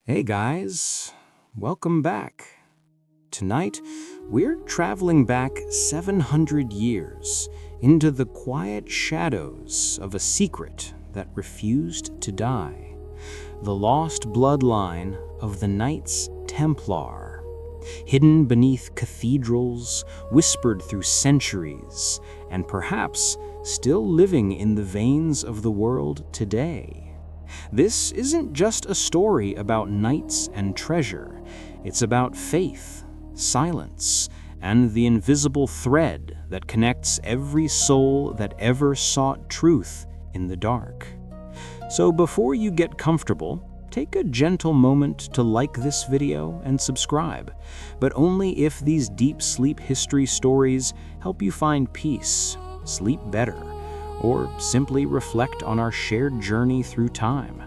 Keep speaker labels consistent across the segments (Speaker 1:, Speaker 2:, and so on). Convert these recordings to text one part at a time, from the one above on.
Speaker 1: Hey guys, welcome back. Tonight, we're traveling back 700 years into the quiet shadows of a secret that refused to die. The lost bloodline of the Knights Templar, hidden beneath cathedrals, whispered through centuries, and perhaps still living in the veins of the world today. This isn't just a story about knights and treasure. It's about faith, silence, and the invisible thread that connects every soul that ever sought truth in the dark. So before you get comfortable, take a gentle moment to like this video and subscribe, but only if these deep sleep history stories help you find peace, sleep better, or simply reflect on our shared journey through time.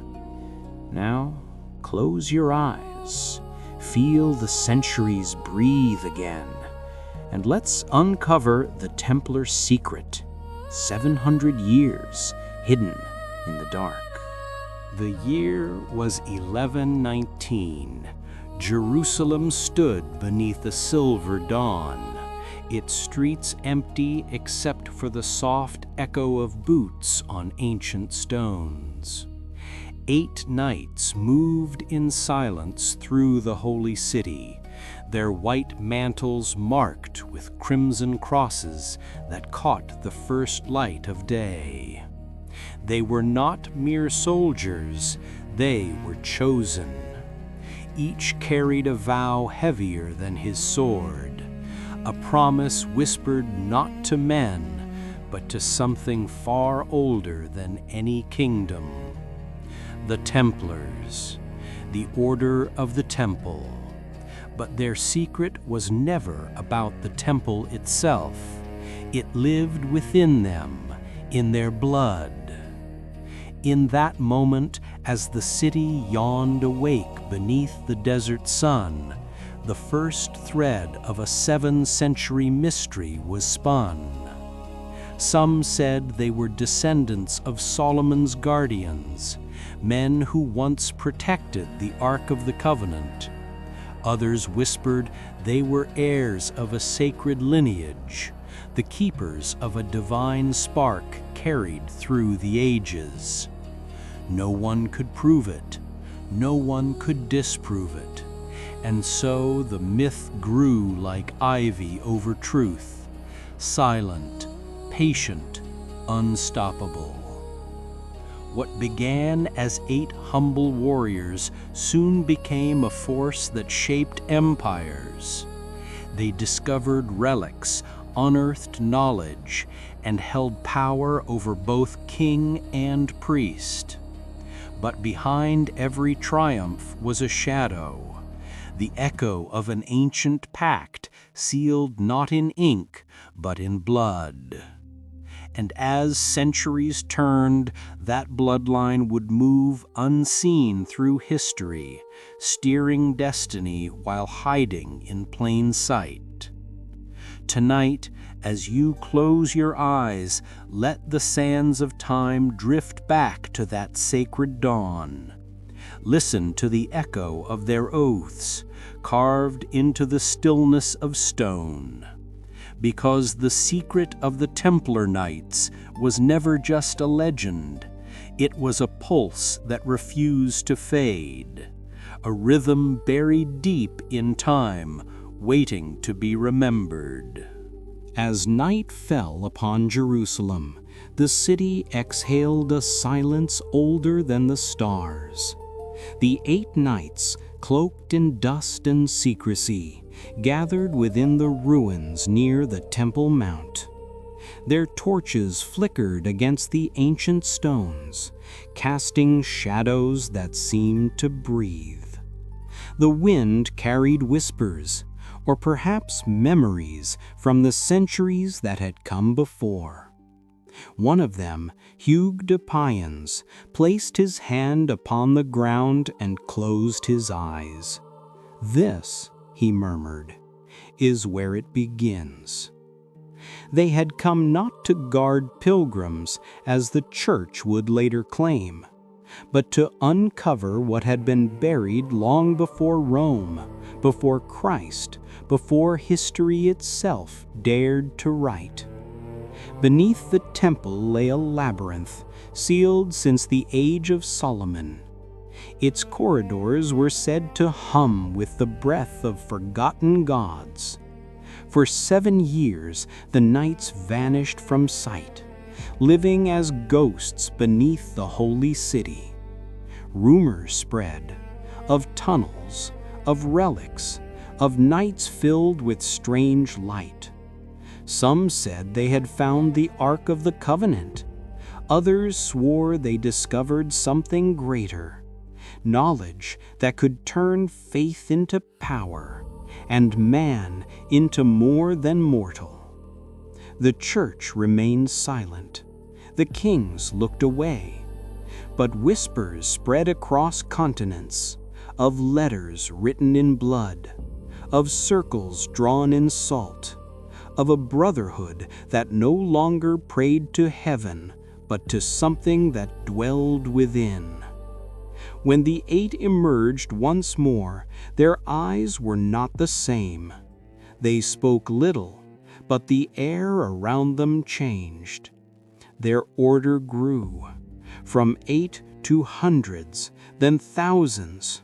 Speaker 1: Now, close your eyes, feel the centuries breathe again, and let's uncover the Templar secret, 700 years hidden in the dark. The year was 1119. Jerusalem stood beneath a silver dawn, its streets empty except for the soft echo of boots on ancient stones. 8 knights moved in silence through the holy city, their white mantles marked with crimson crosses that caught the first light of day. They were not mere soldiers, they were chosen. Each carried a vow heavier than his sword, a promise whispered not to men, but to something far older than any kingdom. The Templars, the Order of the Temple. But their secret was never about the temple itself. It lived within them, in their blood. In that moment, as the city yawned awake beneath the desert sun, the first thread of a 7th-century mystery was spun. Some said they were descendants of Solomon's guardians, men who once protected the Ark of the Covenant. Others whispered they were heirs of a sacred lineage, the keepers of a divine spark carried through the ages. No one could prove it, no one could disprove it. And so the myth grew like ivy over truth, silent, patient, unstoppable. What began as 8 humble warriors soon became a force that shaped empires. They discovered relics, unearthed knowledge, and held power over both king and priest. But behind every triumph was a shadow, the echo of an ancient pact sealed not in ink, but in blood. And as centuries turned, that bloodline would move unseen through history, steering destiny while hiding in plain sight. Tonight, as you close your eyes, let the sands of time drift back to that sacred dawn. Listen to the echo of their oaths, carved into the stillness of stone. Because the secret of the Templar Knights was never just a legend. It was a pulse that refused to fade, a rhythm buried deep in time, waiting to be remembered. As night fell upon Jerusalem, the city exhaled a silence older than the stars. The 8 knights, cloaked in dust and secrecy, gathered within the ruins near the Temple Mount. Their torches flickered against the ancient stones, casting shadows that seemed to breathe. The wind carried whispers, or perhaps memories from the centuries that had come before. One of them, Hugh de Payens, placed his hand upon the ground and closed his eyes. "This," he murmured, "is where it begins." They had come not to guard pilgrims, as the church would later claim, but to uncover what had been buried long before Rome, before Christ, before history itself dared to write. Beneath the temple lay a labyrinth, sealed since the age of Solomon. Its corridors were said to hum with the breath of forgotten gods. For 7 years, the knights vanished from sight, living as ghosts beneath the holy city. Rumors spread of tunnels, of relics, of nights filled with strange light. Some said they had found the Ark of the Covenant. Others swore they discovered something greater, knowledge that could turn faith into power and man into more than mortal. The church remained silent. The kings looked away. But whispers spread across continents, of letters written in blood, of circles drawn in salt, of a brotherhood that no longer prayed to heaven, but to something that dwelled within. When the 8 emerged once more, their eyes were not the same. They spoke little, but the air around them changed. Their order grew, from 8 to hundreds, then thousands.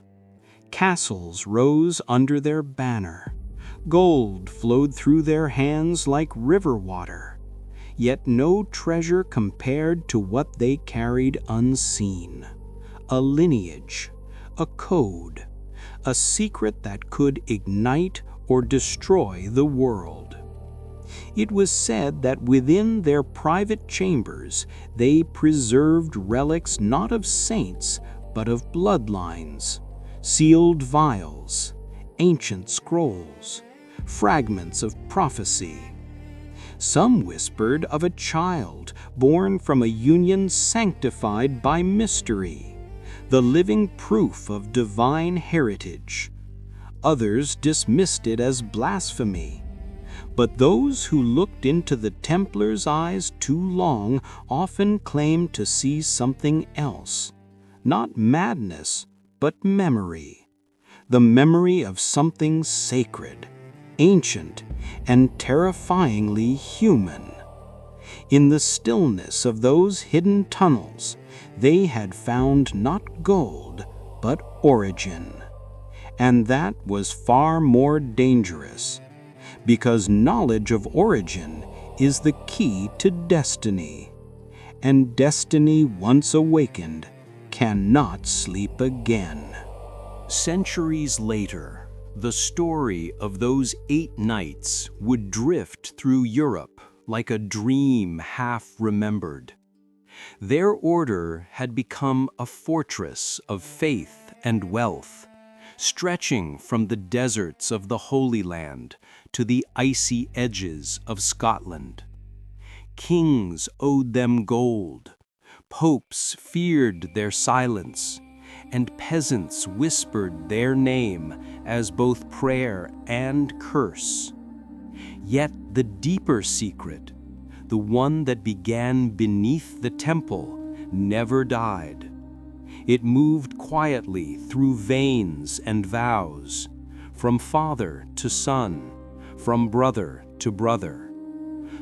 Speaker 1: Castles rose under their banner. Gold flowed through their hands like river water. Yet no treasure compared to what they carried unseen. A lineage, a code, a secret that could ignite or destroy the world. It was said that within their private chambers they preserved relics not of saints, but of bloodlines, sealed vials, ancient scrolls, fragments of prophecy. Some whispered of a child born from a union sanctified by mystery, the living proof of divine heritage. Others dismissed it as blasphemy. But those who looked into the Templars' eyes too long often claimed to see something else, not madness, but memory. The memory of something sacred, ancient, and terrifyingly human. In the stillness of those hidden tunnels, they had found not gold, but origin. And that was far more dangerous, because knowledge of origin is the key to destiny. And destiny, once awakened, cannot sleep again. Centuries later, the story of those 8 knights would drift through Europe like a dream half-remembered. Their order had become a fortress of faith and wealth, stretching from the deserts of the Holy Land to the icy edges of Scotland. Kings owed them gold, popes feared their silence, and peasants whispered their name as both prayer and curse. Yet the deeper secret, the one that began beneath the temple, never died. It moved quietly through veins and vows, from father to son, from brother to brother.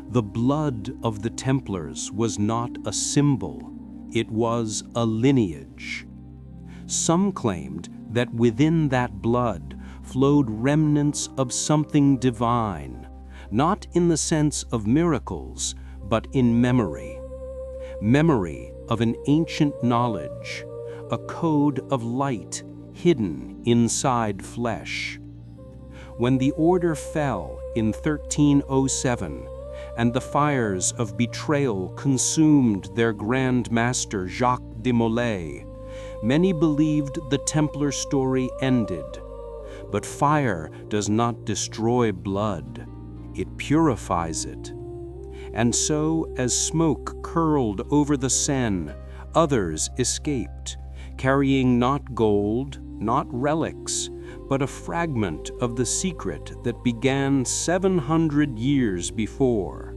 Speaker 1: The blood of the Templars was not a symbol, it was a lineage. Some claimed that within that blood flowed remnants of something divine, not in the sense of miracles, but in memory. Memory of an ancient knowledge, a code of light hidden inside flesh. When the order fell in 1307, and the fires of betrayal consumed their Grand Master Jacques de Molay, many believed the Templar story ended. But fire does not destroy blood, it purifies it. And so, as smoke curled over the Seine, others escaped, carrying not gold, not relics, but a fragment of the secret that began 700 years before.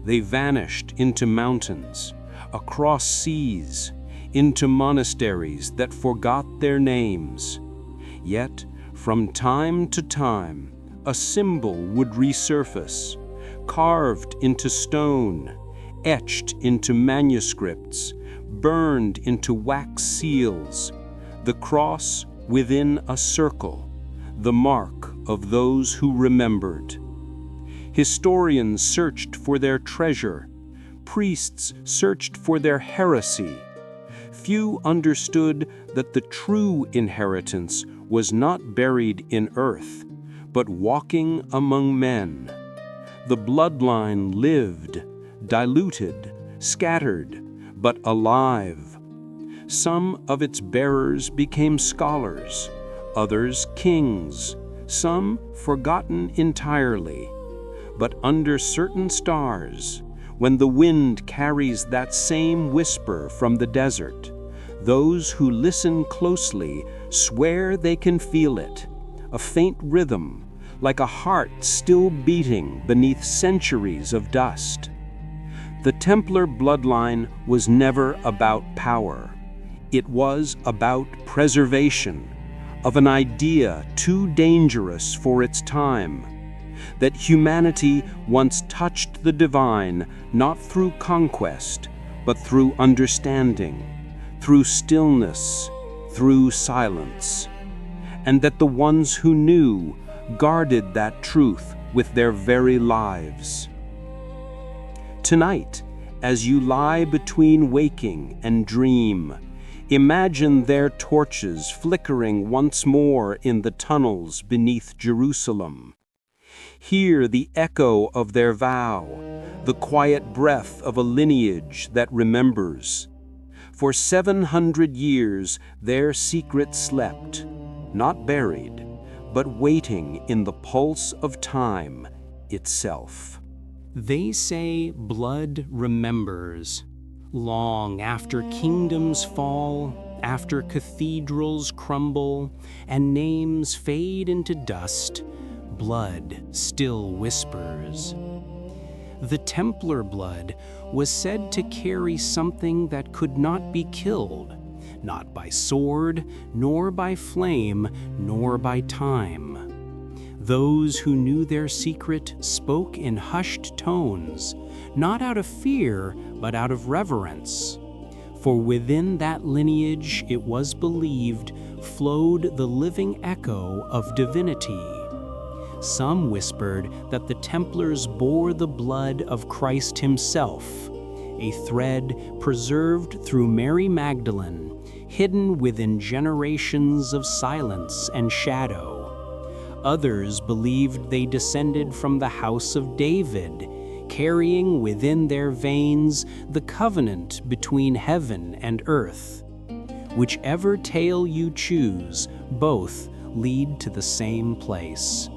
Speaker 1: They vanished into mountains, across seas,
Speaker 2: into monasteries that forgot their names. Yet, from time to time, a symbol would resurface, carved into stone, etched into manuscripts, burned into wax seals, the cross within a circle, the mark of those who remembered. Historians searched for their treasure, priests searched for their heresy. Few understood that the true inheritance was not buried in earth, but walking among men. The bloodline lived, diluted, scattered, but alive. Some of its bearers became scholars, others kings, some forgotten entirely. But under certain stars, when the wind carries that same whisper from the desert, those who listen closely swear they can feel it, a faint rhythm, like a heart still beating beneath centuries of dust. The Templar bloodline was never about power. It was about preservation of an idea too dangerous for its time, that humanity once touched the divine not through conquest, but through understanding, through stillness, through silence, and that the ones who knew guarded that truth with their very lives. Tonight, as you lie between waking and dream, imagine their torches flickering once more in the tunnels beneath Jerusalem. Hear the echo of their vow, the quiet breath of a lineage that remembers. For 700 years their secret slept, not buried, but waiting in the pulse of time itself.
Speaker 1: They say blood remembers. Long after kingdoms fall, after cathedrals crumble, and names fade into dust, blood still whispers. The Templar blood was said to carry something that could not be killed, not by sword, nor by flame, nor by time. Those who knew their secret spoke in hushed tones, not out of fear, but out of reverence. For within that lineage, it was believed, flowed the living echo of divinity. Some whispered that the Templars bore the blood of Christ himself, a thread preserved through Mary Magdalene, hidden within generations of silence and shadow. Others believed they descended from the house of David, carrying within their veins the covenant between heaven and earth. Whichever tale you choose, both lead to the same place,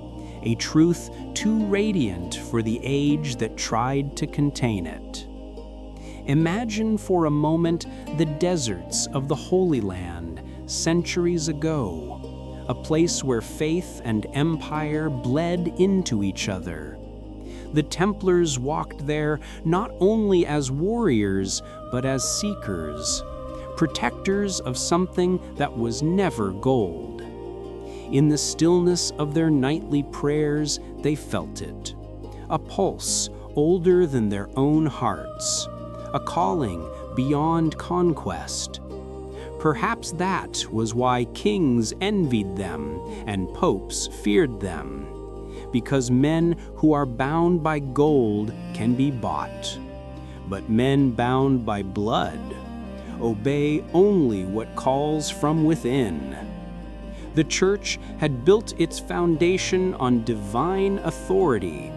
Speaker 1: a truth too radiant for the age that tried to contain it. Imagine for a moment the deserts of the Holy Land centuries ago, a place where faith and empire bled into each other. The Templars walked there not only as warriors, but as seekers, protectors of something that was never gold. In the stillness of their nightly prayers, they felt it, a pulse older than their own hearts, a calling beyond conquest. Perhaps that was why kings envied them and popes feared them, because men who are bound by gold can be bought, but men bound by blood obey only what calls from within. The Church had built its foundation on divine authority,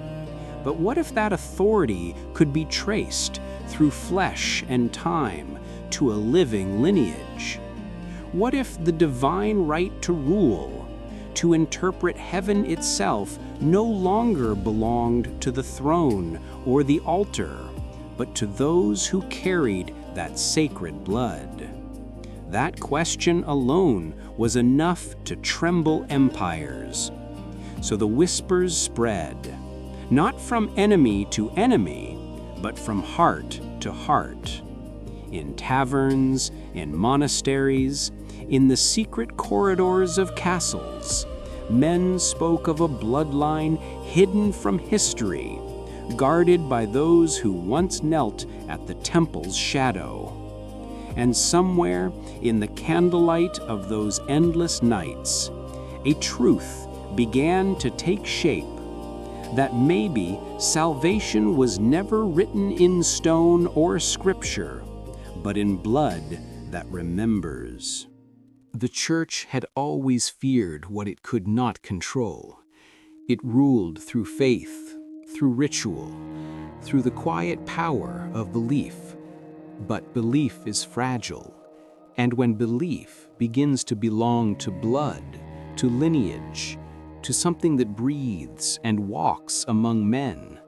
Speaker 1: but what if that authority could be traced through flesh and time to a living lineage? What if the divine right to rule, to interpret heaven itself, no longer belonged to the throne or the altar, but to those who carried that sacred blood? That question alone was enough to tremble empires. So the whispers spread, not from enemy to enemy, but from heart to heart, in taverns, in monasteries, in the secret corridors of castles. Men spoke of a bloodline hidden from history, guarded by those who once knelt at the temple's shadow. And somewhere in the candlelight of those endless nights, a truth began to take shape, that maybe salvation was never written in stone or scripture, but in blood that remembers. The church had always feared what it could not control. It ruled through faith, through ritual, through the quiet power of belief. But belief is fragile, and when belief begins to belong to blood, to lineage, to something that breathes and walks among men,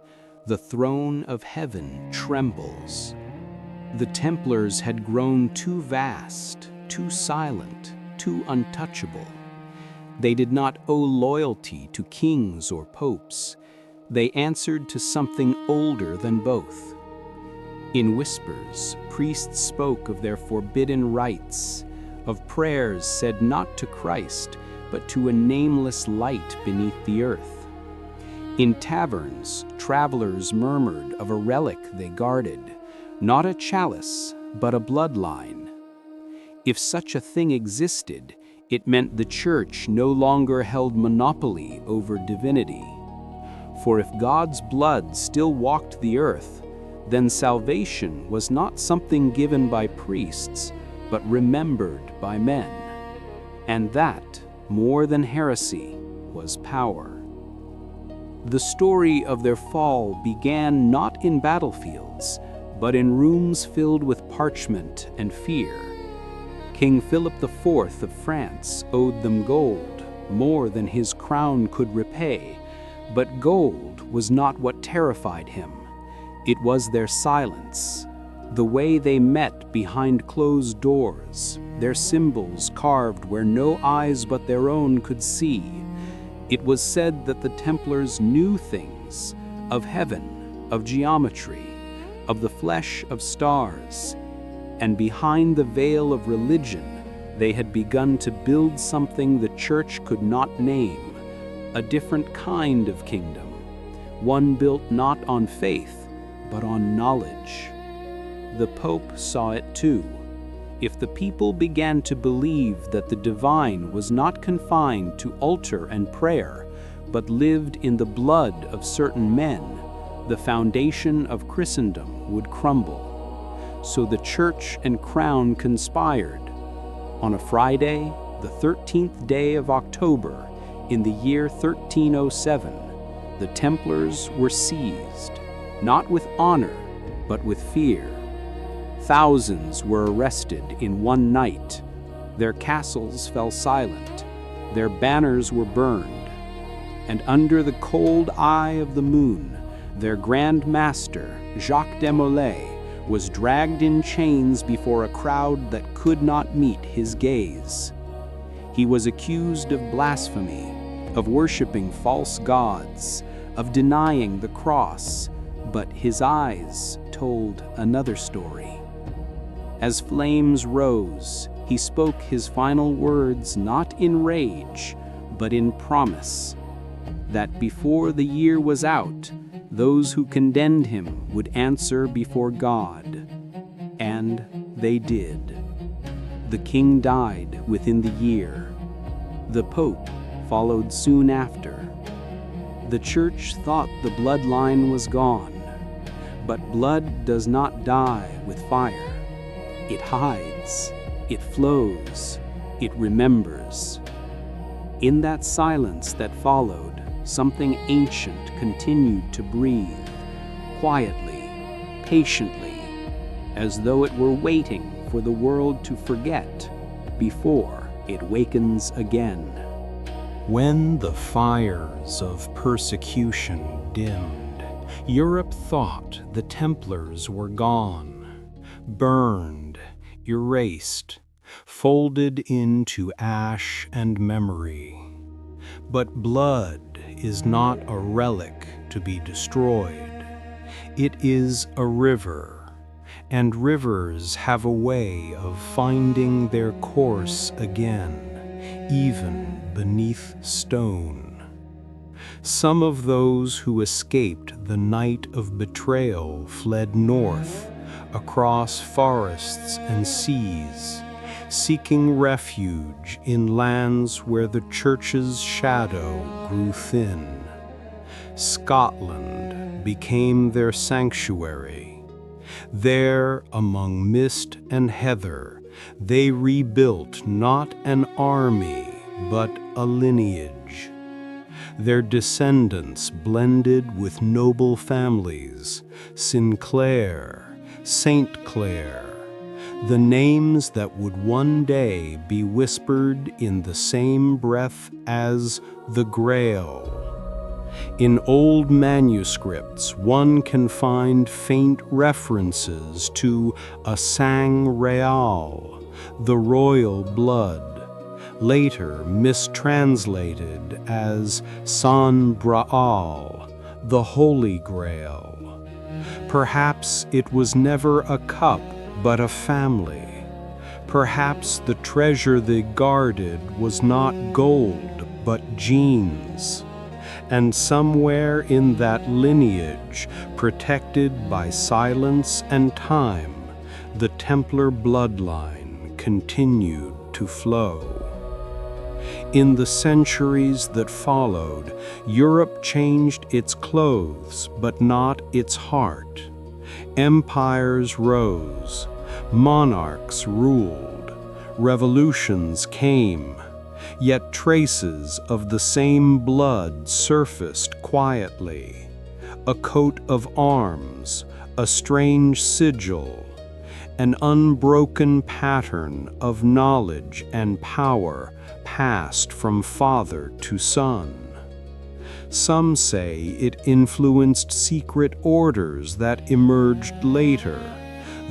Speaker 1: the throne of heaven trembles. The Templars had grown too vast, too silent, too untouchable. They did not owe loyalty to kings or popes. They answered to something older than both. In whispers, priests spoke of their forbidden rites, of prayers said not to Christ, but to a nameless light beneath the earth. In taverns, travelers murmured of a relic they guarded, not a chalice, but a bloodline. If such a thing existed, it meant the church no longer held monopoly over divinity. For if God's blood still walked the earth, then salvation was not something given by priests, but remembered by men. And that, more than heresy, was power. The story of their fall began not in battlefields, but in rooms filled with parchment and fear. King Philip IV of France owed them gold, more than his crown could repay, but gold was not what terrified him. It was their silence, the way they met behind closed doors, their symbols carved where no eyes but their own could see. It was said that the Templars knew things of heaven, of geometry, of the flesh of stars, and behind the veil of religion, they had begun to build something the church could not name, a different kind of kingdom, one built not on faith, but on knowledge. The Pope saw it too. If the people began to believe that the divine was not confined to altar and prayer, but lived in the blood of certain men, the foundation of Christendom would crumble. So the church and crown conspired. On a Friday, the 13th day of October, in the year 1307, the Templars were seized, not with honor, but with fear. Thousands were arrested in one night. Their castles fell silent. Their banners were burned. And under the cold eye of the moon, their Grand Master, Jacques de Molay, was dragged in chains before a crowd that could not meet his gaze. He was accused of blasphemy, of worshiping false gods, of denying the cross, but his eyes told another story. As flames rose, he spoke his final words not in rage, but in promise, that before the year was out, those who condemned him would answer before God. And they did. The king died within the year. The Pope followed soon after. The church thought the bloodline was gone, but blood does not die with fire. It hides, it flows, it remembers. In that silence that followed, something ancient continued to breathe, quietly, patiently, as though it were waiting for the world to forget before it wakens again.
Speaker 2: When the fires of persecution dimmed, Europe thought the Templars were gone, burned, erased, folded into ash and memory. But blood is not a relic to be destroyed. It is a river,
Speaker 1: and rivers have a way of finding their course again, even beneath stone. Some of those who escaped the night of betrayal fled north, across forests and seas, seeking refuge in lands where the church's shadow grew thin. Scotland became their sanctuary. There, among mist and heather, they rebuilt not an army, but a lineage. Their descendants blended with noble families, Sinclair, St. Clair, the names that would one day be whispered in the same breath as the Grail. In old manuscripts, one can find faint references to a sang real, the royal blood, later mistranslated as San Braal, the Holy Grail. Perhaps it was never a cup, but a family. Perhaps the treasure they guarded was not gold, but genes. And somewhere in that lineage, protected by silence and time, the Templar bloodline continued to flow. In the centuries that followed, Europe changed its clothes, but not its heart. Empires rose, monarchs ruled, revolutions came, yet traces of the same blood surfaced quietly. A coat of arms, a strange sigil, an unbroken pattern of knowledge and power passed from father to son. Some say it influenced secret orders that emerged later,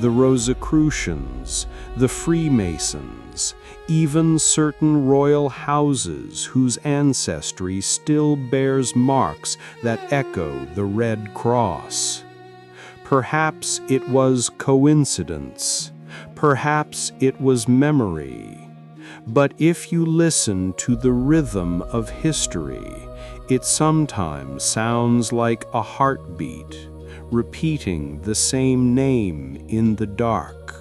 Speaker 1: the Rosicrucians, the Freemasons, even certain royal houses whose ancestry still bears marks that echo the Red Cross. Perhaps it was coincidence, perhaps it was memory. But if you listen to the rhythm of history, it sometimes sounds like a heartbeat, repeating the same name in the dark.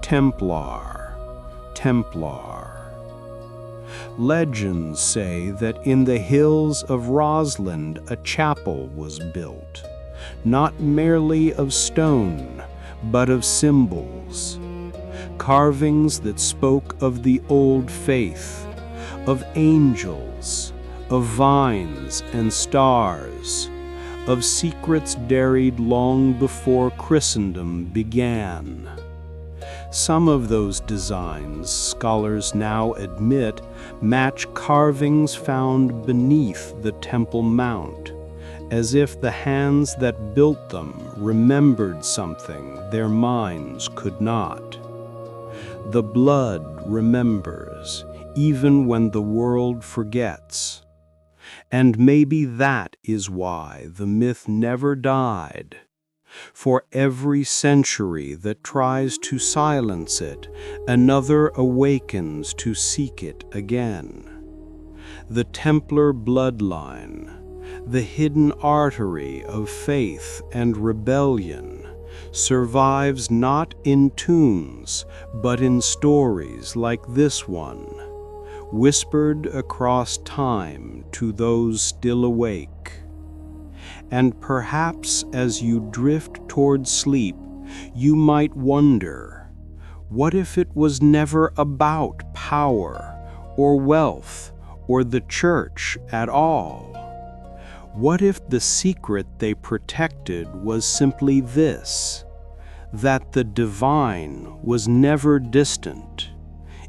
Speaker 1: Templar, Templar. Legends say that in the hills of Rosland a chapel was built, not merely of stone, but of symbols. Carvings that spoke of the old faith, of angels, of vines and stars, of secrets buried long before Christendom began. Some of those designs, scholars now admit, match carvings found beneath the Temple Mount, as if the hands that built them remembered something their minds could not. The blood remembers, even when the world forgets. And maybe that is why the myth never died. For every century that tries to silence it, another awakens to seek it again. The Templar bloodline, the hidden artery of faith and rebellion, survives not in tunes, but in stories like this one, whispered across time to those still awake. And perhaps as you drift toward sleep, you might wonder, what if it was never about power, or wealth, or the church at all? What if the secret they protected was simply this, that the divine was never distant,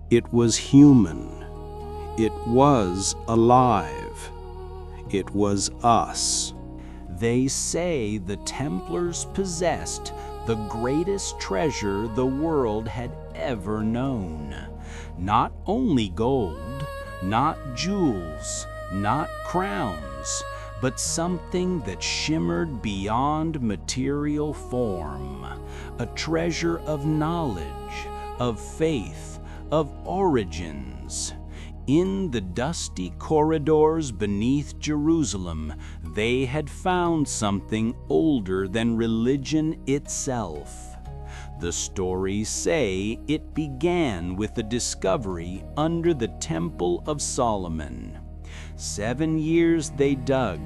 Speaker 1: it was human, it was alive, it was us.
Speaker 2: They say the Templars possessed the greatest treasure the world had ever known. Not only gold, not jewels, not crowns,
Speaker 1: but something that shimmered beyond material form, a treasure of knowledge, of faith, of origins. In the dusty corridors beneath Jerusalem, they had found something older than religion itself. The stories say it began with a discovery under the Temple of Solomon. 7 years they dug,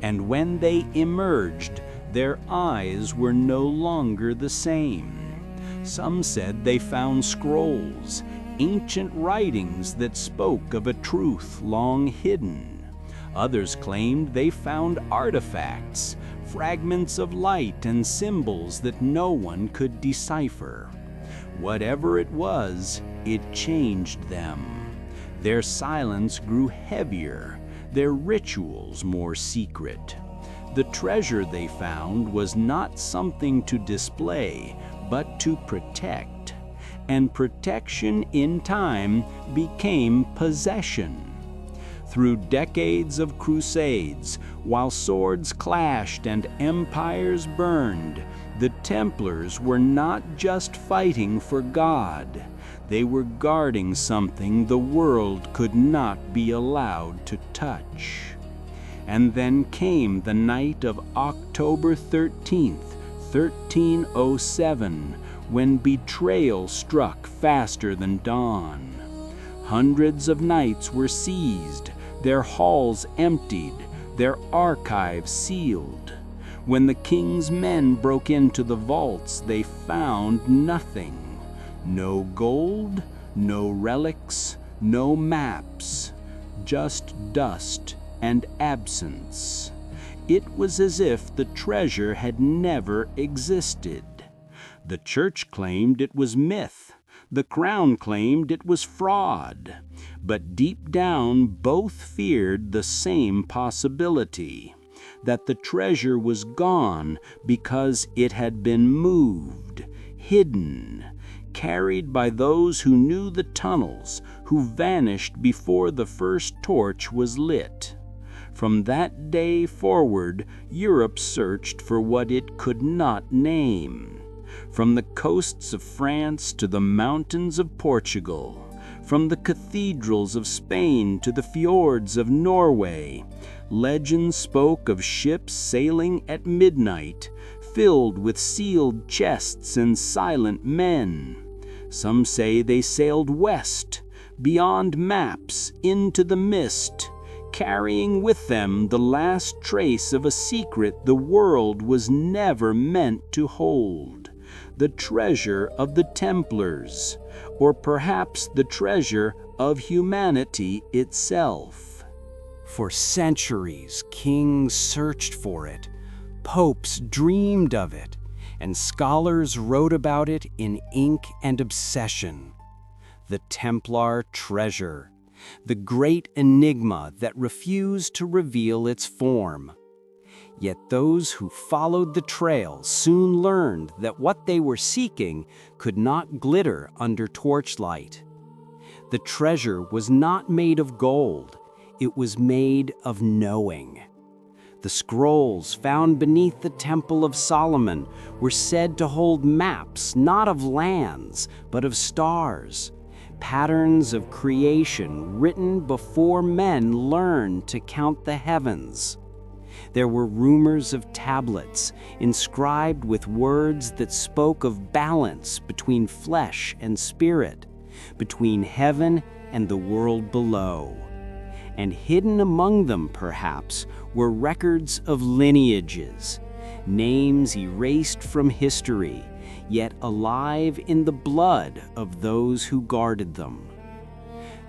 Speaker 1: and when they emerged, their eyes were no longer the same. Some said they found scrolls, ancient writings that spoke of a truth long hidden. Others claimed they found artifacts, fragments of light and symbols that no one could decipher. Whatever it was, it changed them. Their silence grew heavier, their rituals more secret. The treasure they found was not something to display, but to protect. And protection in time became possession. Through decades of crusades, while swords clashed and empires burned, the Templars were not just fighting for God. They were guarding something the world could not be allowed to touch. And then came the night of October 13th, 1307, when betrayal struck faster than dawn. Hundreds of knights were seized, their halls emptied, their archives sealed. When the king's men broke into the vaults, they found nothing. No gold, no relics, no maps, just dust and absence. It was as if the treasure had never existed. The church claimed it was myth. The crown claimed it was fraud. But deep down, both feared the same possibility, that the treasure was gone because it had been moved, hidden, carried by those who knew the tunnels, who vanished before the first torch was lit. From that day forward, Europe searched for what it could not name. From the coasts of France to the mountains of Portugal, from the cathedrals of Spain to the fjords of Norway, legend spoke of ships sailing at midnight, filled with sealed chests and silent men. Some say they sailed west, beyond maps, into the mist, carrying with them the last trace of a secret the world was never meant to hold. The treasure of the Templars, or perhaps the treasure of humanity itself. For centuries, kings searched for it, popes dreamed of it, and scholars wrote about it in ink and obsession. The Templar treasure, the great enigma that refused to reveal its form. Yet those who followed the trail soon learned that what they were seeking could not glitter under torchlight. The treasure was not made of gold, it was made of knowing. The scrolls found beneath the Temple of Solomon were said to hold maps not of lands, but of stars, patterns of creation written before men learned to count the heavens. There were rumors of tablets inscribed with words that spoke of balance between flesh and spirit, between heaven and the world below. And hidden among them, perhaps, were records of lineages, names erased from history, yet alive in the blood of those who guarded them.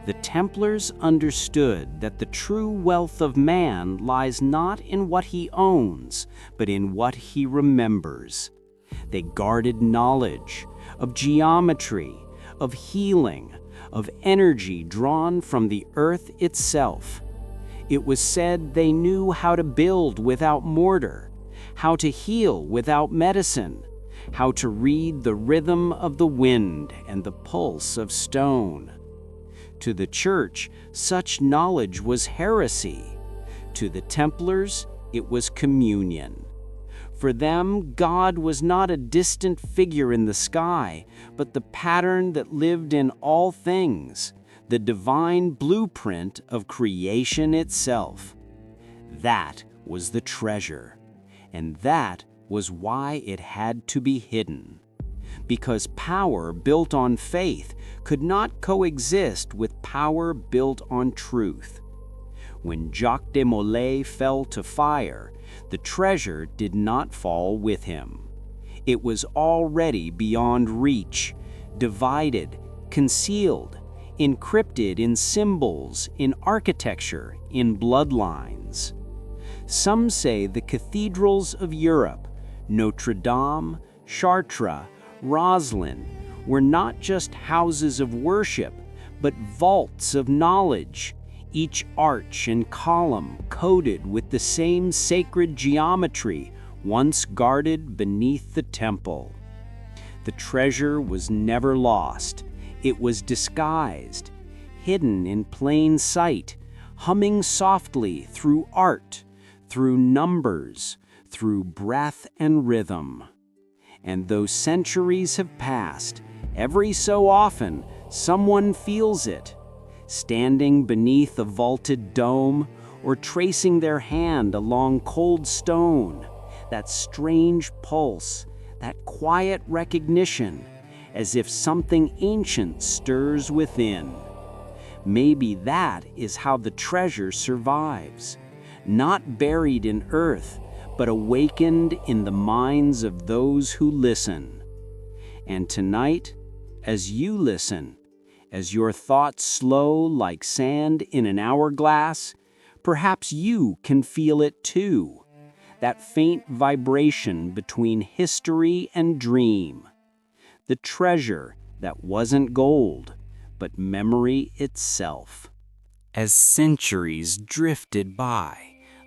Speaker 1: The Templars understood that the true wealth of man lies not in what he owns, but in what he remembers. They guarded knowledge of geometry, of healing, of energy drawn from the earth itself. It was said they knew how to build without mortar, how to heal without medicine, how to read the rhythm of the wind and the pulse of stone. To the church, such knowledge was heresy. To the Templars, it was communion. For them, God was not a distant figure in the sky, but the pattern that lived in all things, the divine blueprint of creation itself. That was the treasure, and that was why it had to be hidden. Because power built on faith could not coexist with power built on truth. When Jacques de Molay fell to fire, the treasure did not fall with him. It was already beyond reach, divided, concealed, encrypted in symbols, in architecture, in bloodlines. Some say the cathedrals of Europe, Notre Dame, Chartres, Roslin, were not just houses of worship, but vaults of knowledge, each arch and column coated with the same sacred geometry once guarded beneath the temple. The treasure was never lost. It was disguised, hidden in plain sight, humming softly through art, through numbers, through breath and rhythm. And though centuries have passed, every so often someone feels it, standing beneath a vaulted dome or tracing their hand along cold stone, that strange pulse, that quiet recognition, as if something ancient stirs within. Maybe that is how the treasure survives, not buried in earth, but awakened in the minds of those who listen. And tonight, as you listen, as your thoughts slow like sand in an hourglass, perhaps you can feel it too, that faint vibration between history and dream, the treasure that wasn't gold, but memory itself. As centuries drifted by,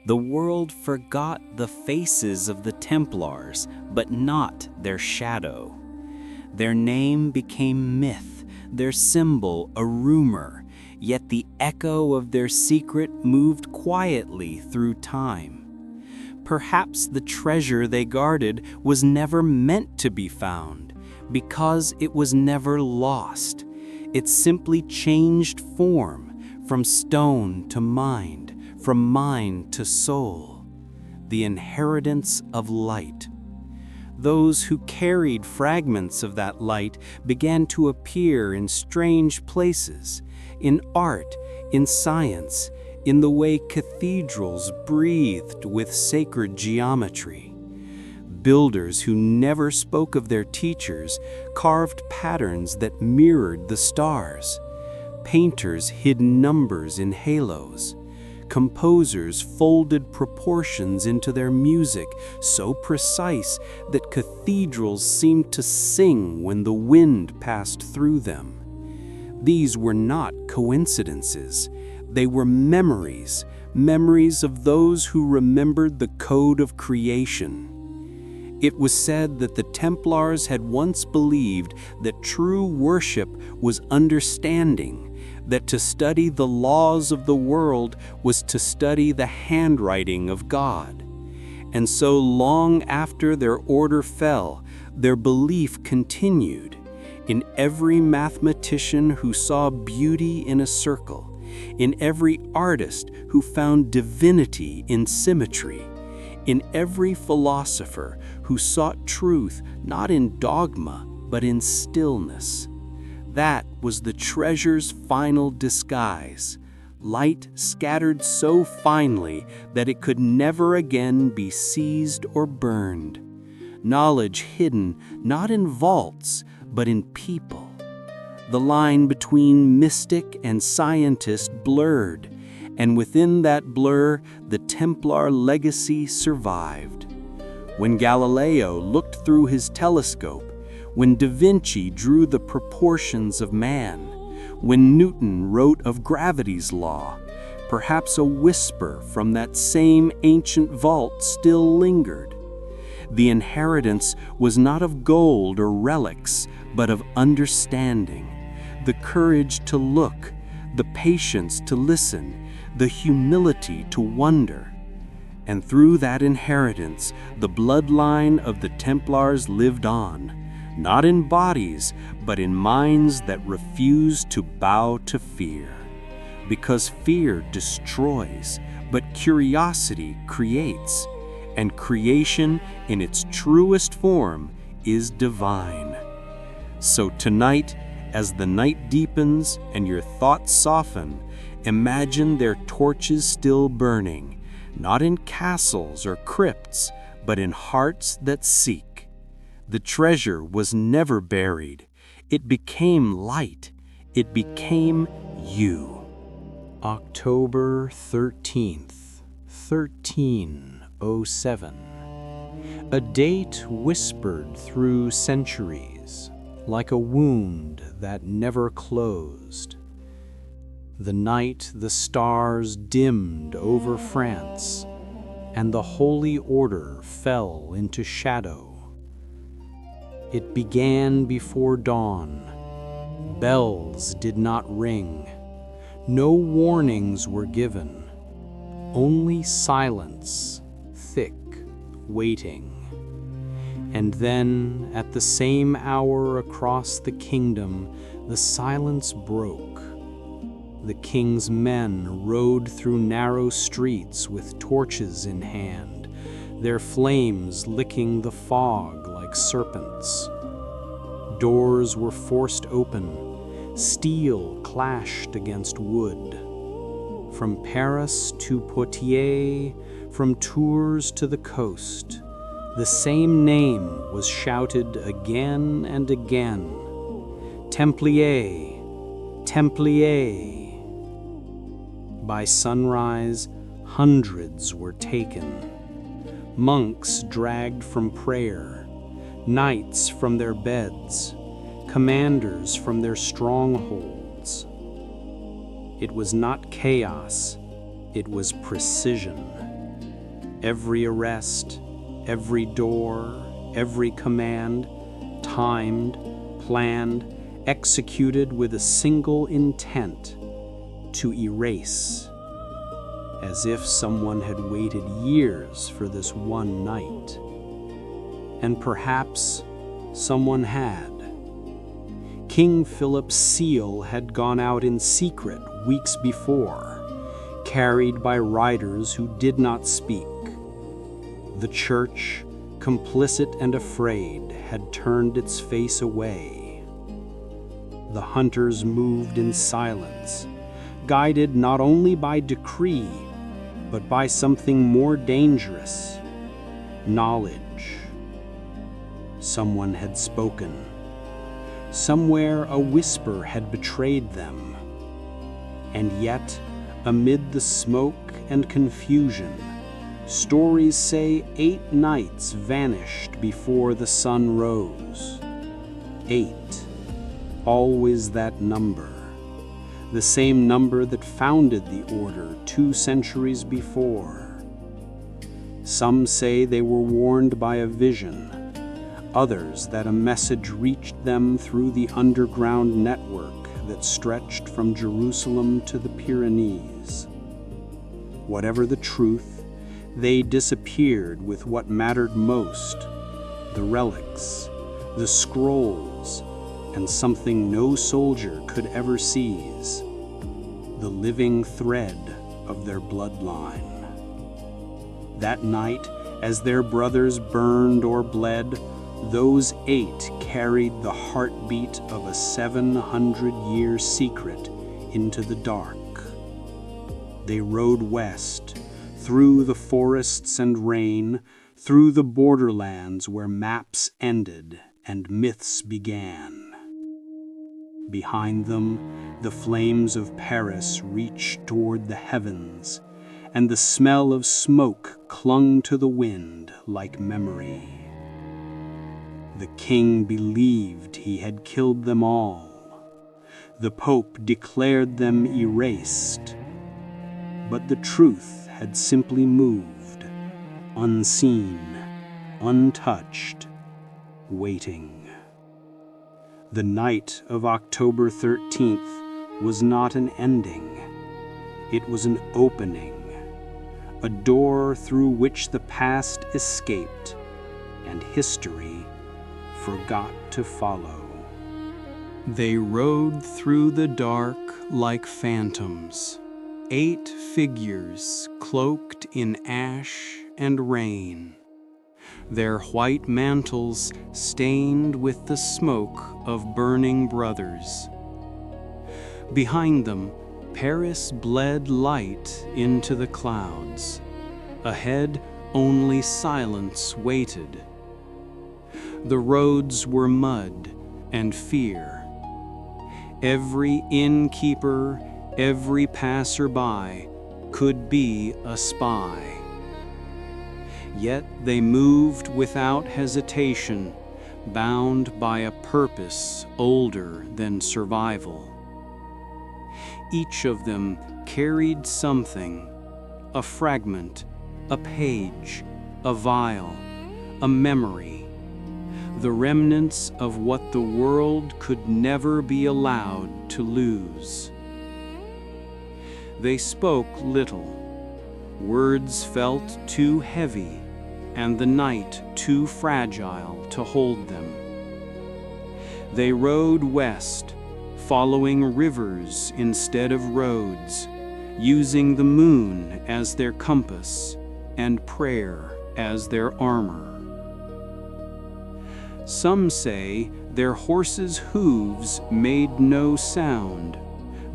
Speaker 1: the world forgot the faces of the Templars, but not their shadow. Their name became myth, their symbol a rumor, yet the echo of their secret moved quietly through time. Perhaps the treasure they guarded was never meant to be found, because it was never lost. It simply changed form, from stone to mind, from mind to soul, the inheritance of light. Those who carried fragments of that light began to appear in strange places, in art, in science, in the way cathedrals breathed with sacred geometry. Builders who never spoke of their teachers carved patterns that mirrored the stars. Painters hid numbers in halos. Composers folded proportions into their music so precise that cathedrals seemed to sing when the wind passed through them. These were not coincidences. They were memories, memories of those who remembered the code of creation. It was said that the Templars had once believed that true worship was understanding, that to study the laws of the world was to study the handwriting of God. And so long after their order fell, their belief continued. In every mathematician who saw beauty in a circle, in every artist who found divinity in symmetry, in every philosopher who sought truth not in dogma but in stillness. That was the treasure's final disguise, light scattered so finely that it could never again be seized or burned, knowledge hidden not in vaults but in people. The line between mystic and scientist blurred, and within that blur the Templar legacy survived. When Galileo looked through his telescope, when Da Vinci drew the proportions of man, when Newton wrote of gravity's law, perhaps a whisper from that same ancient vault still lingered. The inheritance was not of gold or relics, but of understanding, the courage to look, the patience to listen,
Speaker 2: the humility to wonder. And through that inheritance, the bloodline of the Templars lived on, not in bodies, but in minds that refused to bow to fear. Because fear destroys, but curiosity creates, and creation in its truest form is divine. So tonight, as the night deepens and your thoughts soften, imagine their torches still burning, not in castles or crypts, but in hearts that seek. The treasure was never buried. It became light. It became you.
Speaker 1: October 13th, 1307. A date whispered through centuries, like a wound that never closed. The night the stars dimmed over France, and the Holy Order fell into shadow. It began before dawn. Bells did not ring. No warnings were given. Only silence, thick, waiting. And then, at the same hour across the kingdom, the silence broke. The king's men rode through narrow streets with torches in hand, their flames licking the fog like serpents. Doors were forced open, steel clashed against wood. From Paris to Poitiers, from Tours to the coast, the same name was shouted again and again: Templier, Templier. By sunrise, hundreds were taken. Monks dragged from prayer, knights from their beds, commanders from their strongholds. It was not chaos, it was precision. Every arrest, every door, every command, timed, planned, executed with a single intent: to erase. As if someone had waited years for this one night. And perhaps someone had. King Philip's seal had gone out in secret weeks before, carried by riders who did not speak. The church, complicit and afraid, had turned its face away. The hunters moved in silence, guided not only by decree, but by something more dangerous: knowledge. Someone had spoken. Somewhere a whisper had betrayed them. And yet, amid the smoke and confusion, stories say 8 knights vanished before the sun rose. 8. Always that number. The same number that founded the order 2 centuries before. Some say they were warned by a vision, others that a message reached them through the underground network that stretched from Jerusalem to the Pyrenees. Whatever the truth, they disappeared with what mattered most: the relics, the scrolls, and something no soldier could ever seize: the living thread of their bloodline. That night, as their brothers burned or bled, those 8 carried the heartbeat of a 700-year secret into the dark. They rode west, through the forests and rain, through the borderlands where maps ended and myths began. Behind them, the flames of Paris reached toward the heavens, and the smell of smoke clung to the wind like memory. The king believed he had killed them all. The Pope declared them erased. But the truth had simply moved, unseen, untouched, waiting. The night of October 13th was not an ending.
Speaker 2: It was an opening, a door through which the past escaped and history forgot to follow.
Speaker 1: They rode through the dark like phantoms, 8 figures cloaked in ash and rain, their white mantles stained with the smoke of burning brothers. Behind them, Paris bled light into the clouds. Ahead, only silence waited. The roads were mud and fear. Every innkeeper, every passerby could be a spy. Yet they moved without hesitation, bound by a purpose older than survival. Each of them carried something, a fragment, a page, a vial, a memory, the remnants of what the world could never be allowed to lose. They spoke little. Words felt too heavy, and the night too fragile to hold them. They rode west, following rivers instead of roads, using the moon as their compass and prayer as their armor. Some say their horses' hooves made no sound,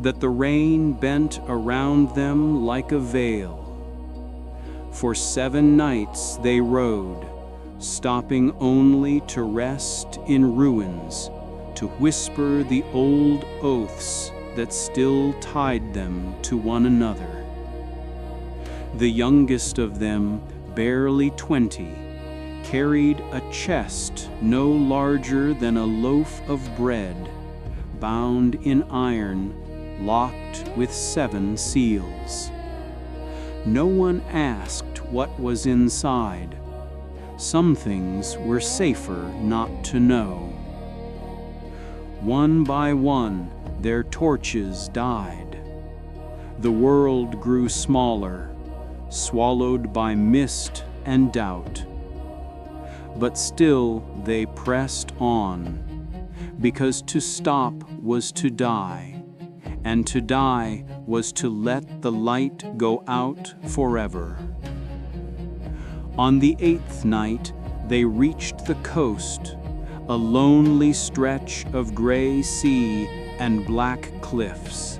Speaker 1: that the rain bent around them like a veil. For 7 nights they rode, stopping only to rest in ruins, to whisper the old oaths that still tied them to one another. The youngest of them, barely 20, carried a chest no larger than a loaf of bread, bound in iron, locked with 7 seals. No one asked what was inside. Some things were safer not to know. One by one, their torches died. The world grew smaller, swallowed by mist and doubt. But still they pressed on, because to stop was to die, and to die was to let the light go out forever. On the 8th night, they reached the coast, a lonely stretch of gray sea and black cliffs.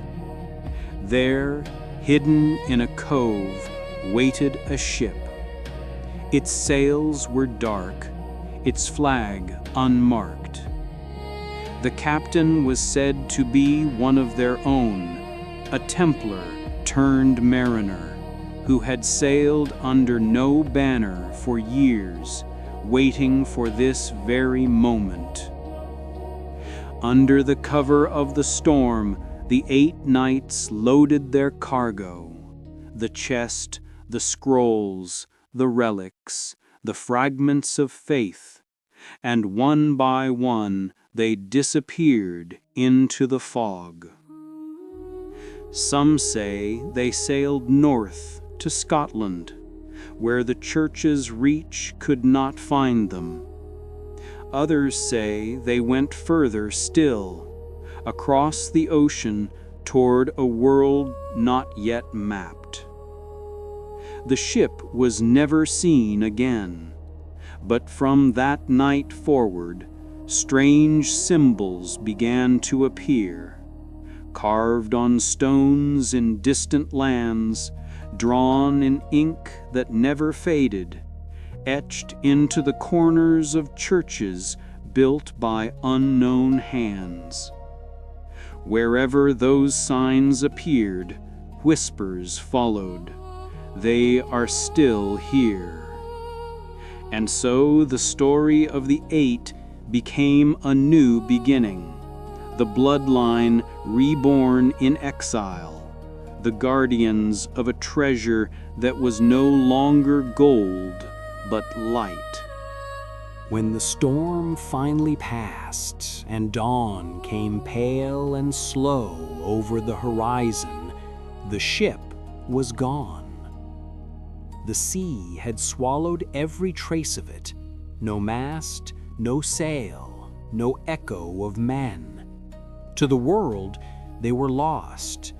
Speaker 1: There, hidden in a cove, waited a ship. Its sails were dark, its flag unmarked. The captain was said to be one of their own, a Templar turned mariner, who had sailed under no banner for years, waiting for this very moment. Under the cover of the storm, the 8 knights loaded their cargo, the chest, the scrolls, the relics, the fragments of faith, and one by one they disappeared into the fog. Some say they sailed north to Scotland, where the church's reach could not find them. Others say they went further still, across the ocean toward a world not yet mapped. The ship was never seen again, but from that night forward, strange symbols began to appear, carved on stones in distant lands, drawn in ink that never faded, etched into the corners of churches built by unknown hands. Wherever those signs appeared, whispers followed. They are still here. And so the story of the 8 became a new beginning, the Bloodline reborn in exile, the guardians of a treasure that was no longer gold, but light. When the storm finally passed and dawn came pale and slow over the horizon, The ship was gone. The sea had swallowed every trace of it. No mast, no sail, no echo of men. To the world, they were lost.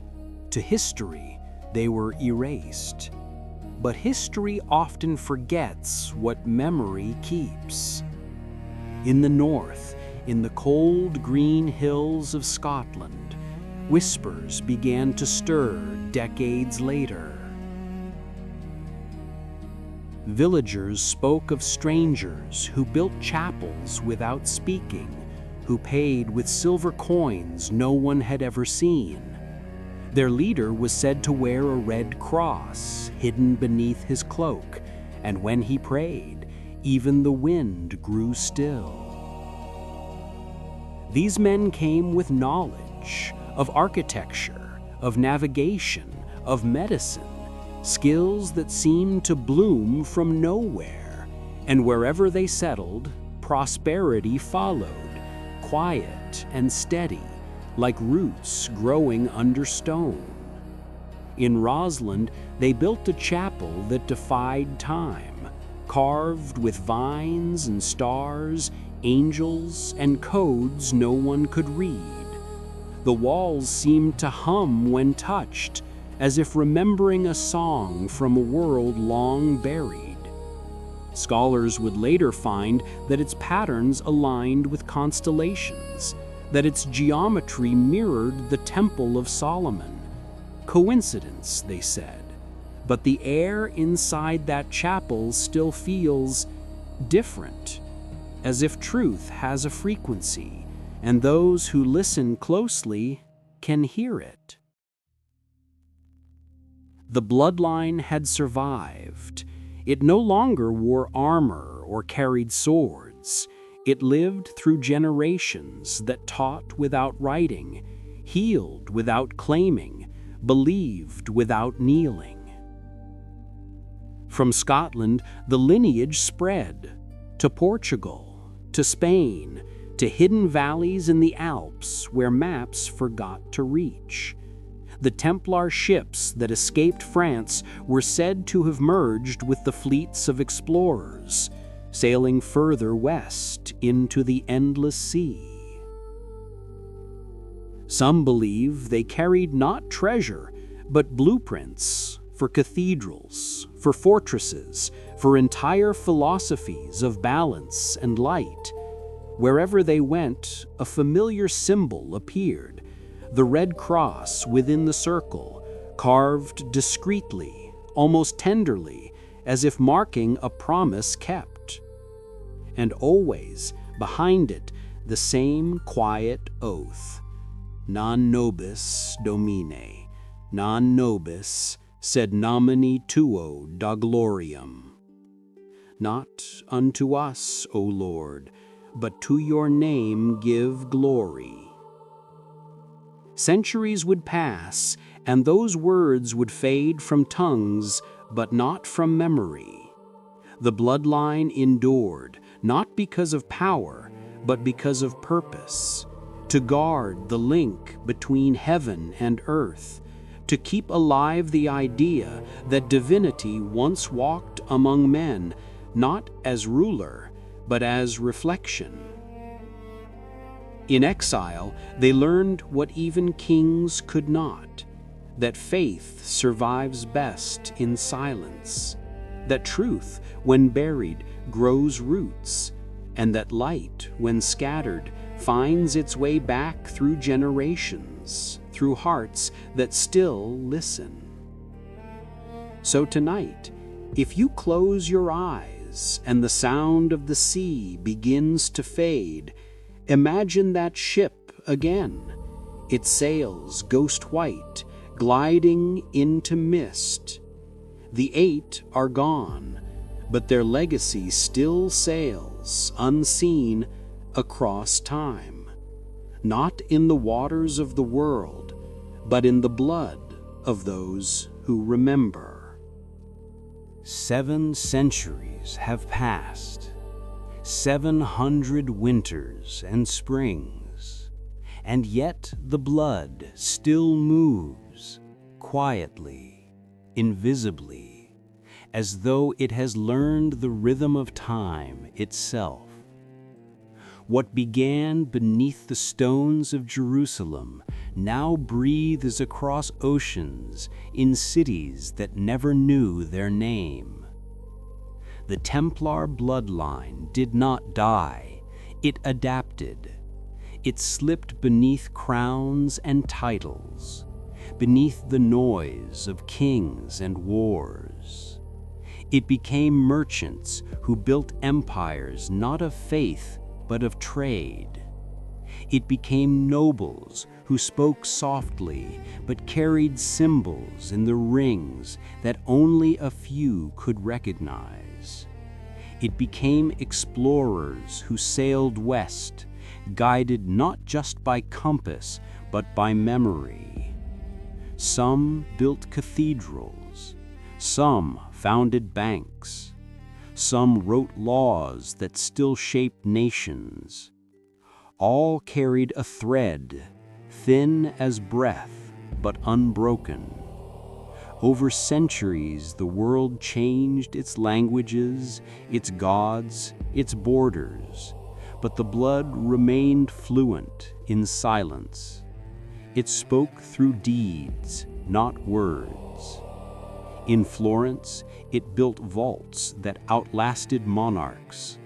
Speaker 1: To history, they were erased. But history often forgets what memory keeps. In the north, in the cold green hills of Scotland, whispers began to stir decades later. Villagers spoke of strangers who built chapels without speaking, who paid with silver coins no one had ever seen. Their leader was said to wear a red cross hidden beneath his cloak, and when he prayed, even the wind grew still. These men came with knowledge of architecture, of navigation, of medicine, skills that seemed to bloom from nowhere, and wherever they settled, prosperity followed, quiet and steady, like roots growing under stone. In Rossland, they built a chapel that defied time, carved with vines and stars, angels and codes no one could read. The walls seemed to hum when touched, as if remembering a song from a world long buried. Scholars would later find that its patterns aligned with constellations, that its geometry mirrored the Temple of Solomon. Coincidence, they said, but the air inside that chapel still feels different, as if truth has a frequency, and those who listen closely can hear it. The bloodline had survived. It no longer wore armor or carried swords. It lived through generations that taught without writing, healed without claiming, believed without kneeling. From Scotland, the lineage spread to Portugal, to Spain, to hidden valleys in the Alps where maps forgot to reach. The Templar ships that escaped France were said to have merged with the fleets of explorers, sailing further west into the endless sea. Some believe they carried not treasure, but blueprints for cathedrals, for fortresses, for entire philosophies of balance and light. Wherever they went, a familiar symbol appeared, the red cross within the circle, carved discreetly, almost tenderly, as if marking a promise kept. And always, behind it, the same quiet oath. Non nobis domine, non nobis, sed nomine tuo da gloriam. Not unto us, O Lord, but to your name give glory. Centuries would pass, and those words would fade from tongues, but not from memory. The bloodline endured, not because of power, but because of purpose, to guard the link between heaven and earth, to keep alive the idea that divinity once walked among men, not as ruler, but as reflection. In exile, they learned what even kings could not, that faith survives best in silence, that truth, when buried, grows roots, and that light, when scattered, finds its way back through generations, through hearts that still listen. So tonight, if you close your eyes and the sound of the sea begins to fade, imagine that ship again, its sails ghost white, gliding into mist. The 8 are gone, but their legacy still sails, unseen, across time, not in the waters of the world, but in the blood of those who remember. 7 centuries have passed. 700 winters and springs, and yet the blood still moves,
Speaker 2: quietly, invisibly, as though it has learned the rhythm of time itself. What began beneath the stones of Jerusalem now breathes across oceans in cities that never knew their name. The Templar bloodline did not die, it adapted. It slipped beneath crowns and titles, beneath the noise of kings and wars. It became merchants who built empires not of faith, but of trade. It became nobles who spoke softly, but carried symbols in the rings that only a few could recognize. It became explorers who sailed west, guided not just by compass, but by memory. Some built cathedrals, some founded banks, some wrote laws that still shape nations. All carried a thread, thin as breath, but unbroken. Over centuries, the world changed its languages, its gods, its borders, but the blood remained fluent in silence. It spoke through deeds, not words. In Florence, it built vaults that outlasted monarchs.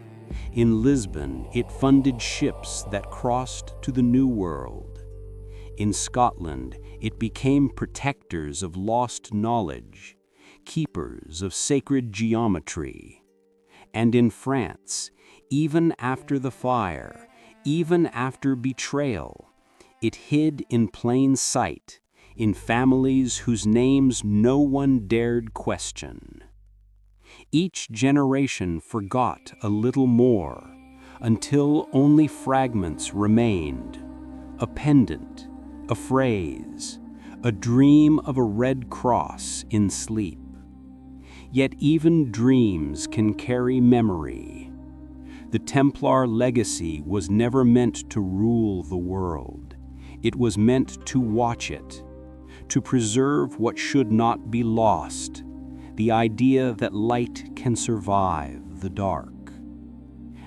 Speaker 2: In Lisbon, it funded ships that crossed to the New World. In Scotland, it became protectors of lost knowledge, keepers of sacred geometry. And in France, even after the fire, even after betrayal, it hid in plain sight, in families whose names no one dared question. Each generation forgot a little more, until only fragments remained, a pendant, a phrase, a dream of a red cross in sleep. Yet even dreams can carry memory. The Templar legacy was never meant to rule the world. It was meant to watch it, to preserve what should not be lost, the idea that light can survive the dark.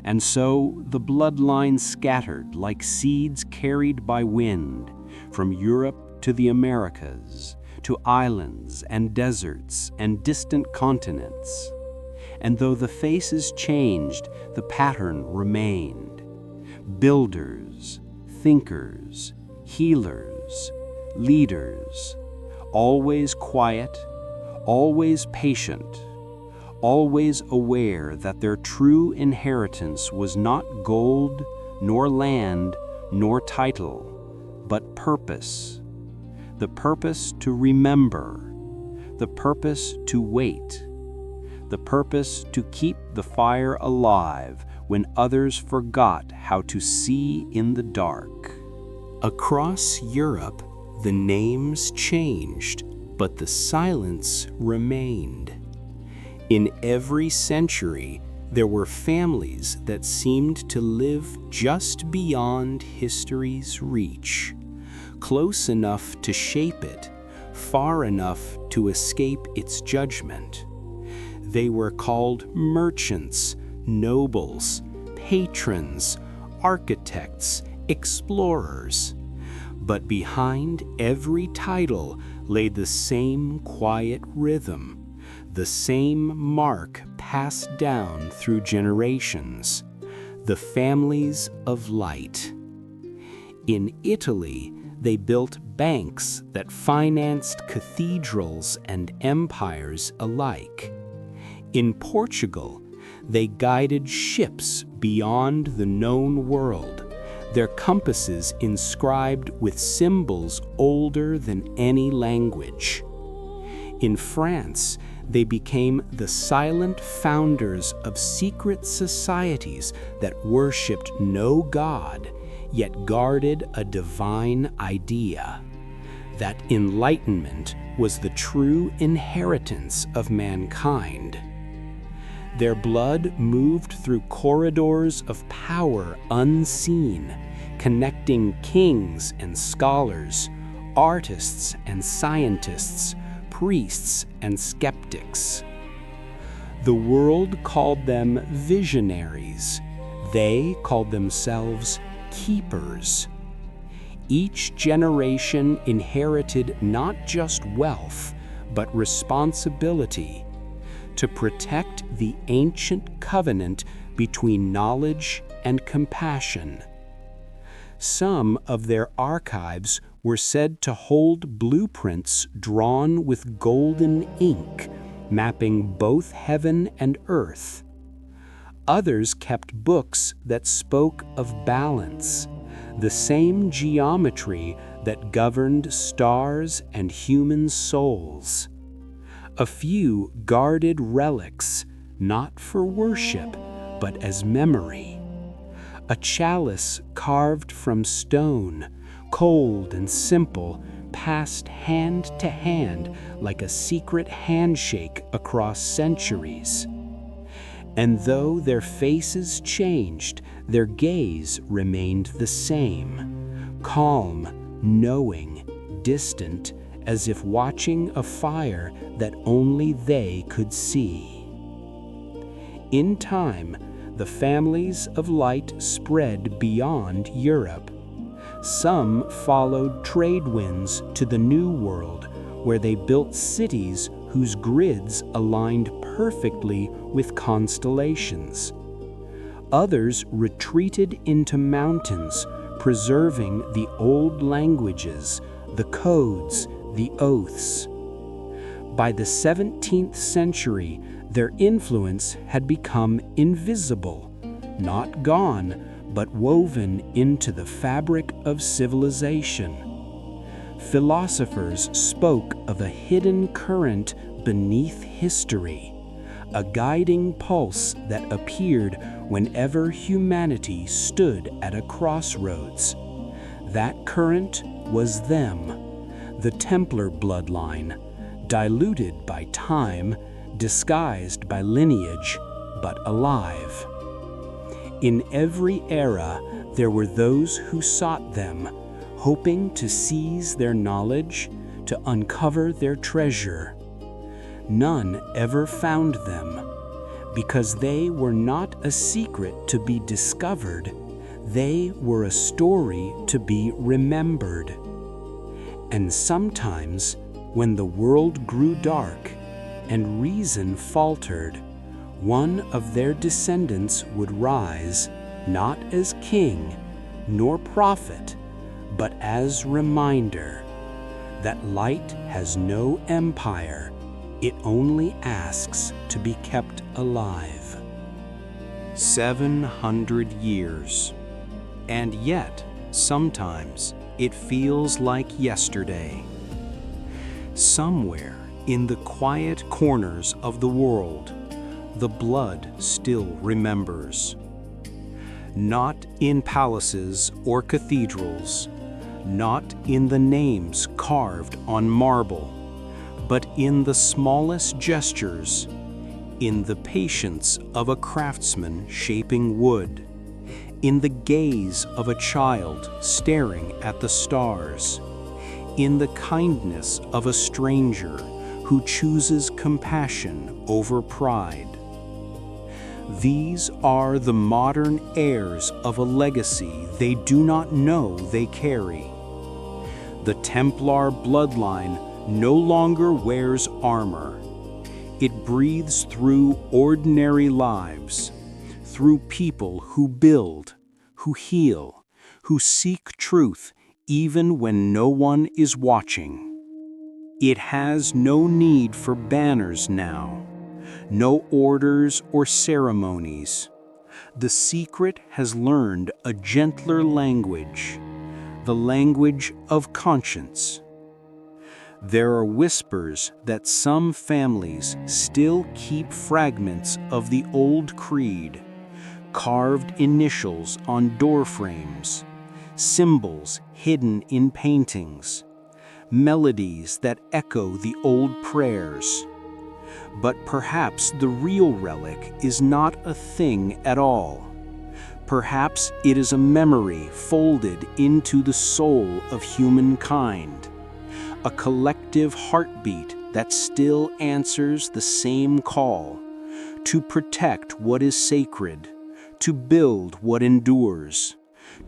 Speaker 2: And so the bloodline scattered like seeds carried by wind from Europe to the Americas, to islands and deserts and distant continents. And though the faces changed, the pattern remained. Builders, thinkers, healers, leaders, always quiet, always patient, always aware that their true inheritance was not gold, nor land, nor title, but purpose. The purpose to remember, the purpose to wait, the purpose to keep the fire alive when others forgot how to see in the dark. Across Europe, the names changed, but the silence remained. In every century, there were families that seemed to live just beyond history's reach, close enough to shape it, far enough to escape its judgment. They were called merchants, nobles, patrons, architects, explorers. But behind every title lay the same quiet rhythm, the same mark passed down through generations, the families of light. In Italy, they built banks that financed cathedrals and empires alike. In Portugal, they guided ships beyond the known world, their compasses inscribed with symbols older than any language. In France, they became the silent founders of secret societies that worshipped no god, yet guarded a divine idea, that enlightenment was the true inheritance of mankind. Their blood moved through corridors of power unseen, connecting kings and scholars,
Speaker 1: artists and scientists, priests and skeptics. The world called them visionaries. They called themselves keepers. Each generation inherited not just wealth, but responsibility to protect the ancient covenant between knowledge and compassion. Some of their archives were said to hold blueprints drawn with golden ink, mapping both heaven and earth. Others kept books that spoke of balance, the same geometry that governed stars and human souls. A few guarded relics, not for worship, but as memory. A chalice carved from stone, cold and simple, passed hand to hand like a secret handshake across centuries. And though their faces changed, their gaze remained the same, calm, knowing, distant, as if watching a fire that only they could see. In time, the families of light spread beyond Europe. Some followed trade winds to the New World, where they built cities whose grids aligned perfectly with constellations. Others retreated into mountains, preserving the old languages, the codes, the oaths. By the 17th century, their influence had become invisible, not gone, but woven into the fabric of civilization. Philosophers spoke of a hidden current beneath history, a guiding pulse that appeared whenever humanity stood at a crossroads. That current was them, the Templar bloodline, diluted by time, disguised by lineage, but alive. In every era, there were those who sought them, hoping to seize their knowledge, to uncover their treasure. None ever found them, because they were not a secret to be discovered. They were a story to be remembered. And sometimes, when the world grew dark and reason faltered, one of their descendants would rise, not as king nor prophet, but as reminder that light has no empire, it only asks to be kept alive. 700 years. And yet, sometimes, it feels like yesterday. Somewhere in the quiet corners of the world, the blood still remembers. Not in palaces or cathedrals, not in the names carved on marble, but in the smallest gestures, in the patience of a craftsman shaping wood, in the gaze of a child staring at the stars, in the kindness of a stranger who chooses compassion over pride. These are the modern heirs of a legacy they do not know they carry. The Templar bloodline no longer wears armor. It breathes through ordinary lives, through people who build, who heal, who seek truth even when no one is watching. It has no need for banners now, no orders or ceremonies. The secret has learned a gentler language, the language of conscience. There are whispers that some families still keep fragments of the old creed, carved initials on doorframes, symbols hidden in paintings, melodies that echo the old prayers. But perhaps the real relic is not a thing at all. Perhaps it is a memory folded into the soul of humankind,
Speaker 2: a collective heartbeat that still answers the same call: to protect what is sacred, to build what endures,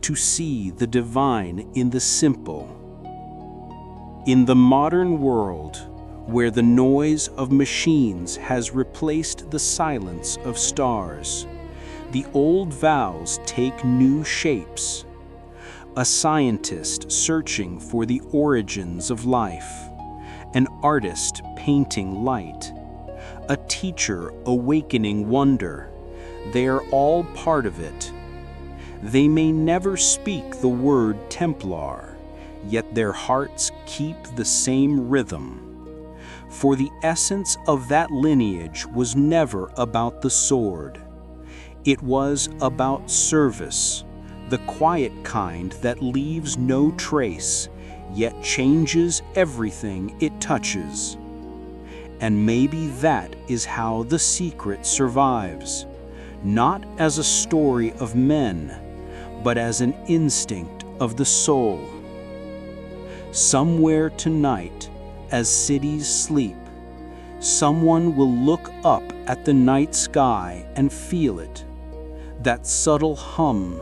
Speaker 2: to see the divine in the simple. In the modern world, where the noise of machines has replaced the silence of stars, the old vows take new shapes. A scientist searching for the origins of life, an artist painting light, a teacher awakening wonder. They are all part of it. They may never speak the word Templar, yet their hearts keep the same rhythm. For the essence of that lineage was never about the sword. It was about service, the quiet kind that leaves no trace, yet changes everything it touches. And maybe that is how the secret survives, not as a story of men, but as an instinct of the soul. Somewhere tonight, as cities sleep, someone will look up at the night sky and feel it, that subtle hum,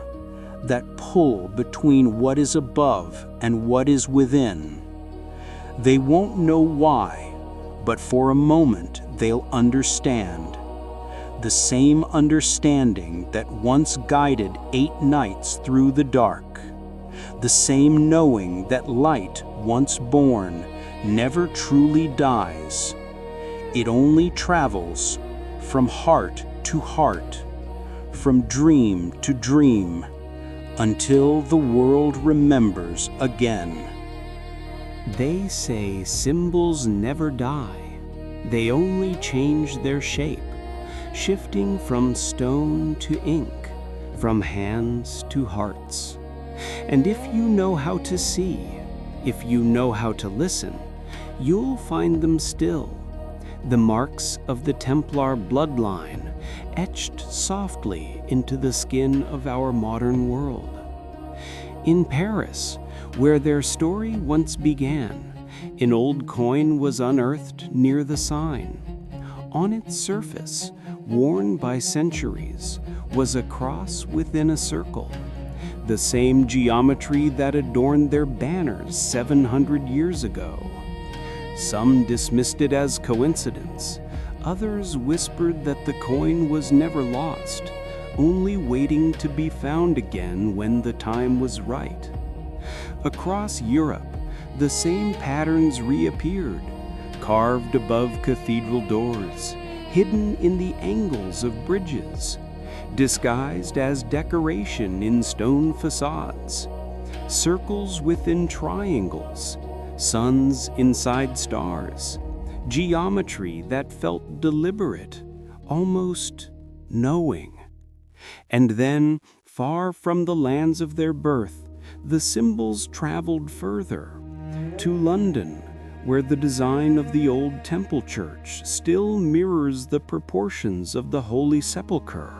Speaker 2: that pull between what is above and what is within. They won't know why, but for a moment they'll understand. The same understanding that once guided 8 nights through the dark. The same knowing that light, once born, never truly dies. It only travels from heart to heart, from dream to dream, until the world remembers again.
Speaker 1: They say symbols never die. They only change their shape, shifting from stone to ink, from hands to hearts. And if you know how to see, if you know how to listen, you'll find them still. The marks of the Templar bloodline, etched softly into the skin of our modern world. In Paris, where their story once began, an old coin was unearthed near the sign. On its surface, worn by centuries, was a cross within a circle, the same geometry that adorned their banners 700 years ago. Some dismissed it as coincidence. Others whispered that the coin was never lost, only waiting to be found again when the time was right. Across Europe, the same patterns reappeared, carved above cathedral doors, hidden in the angles of bridges, disguised as decoration in stone facades, circles within triangles, suns inside stars, geometry that felt deliberate, almost knowing. And then, far from the lands of their birth, the symbols traveled further, to London, where the design of the old temple church still mirrors the proportions of the Holy Sepulchre,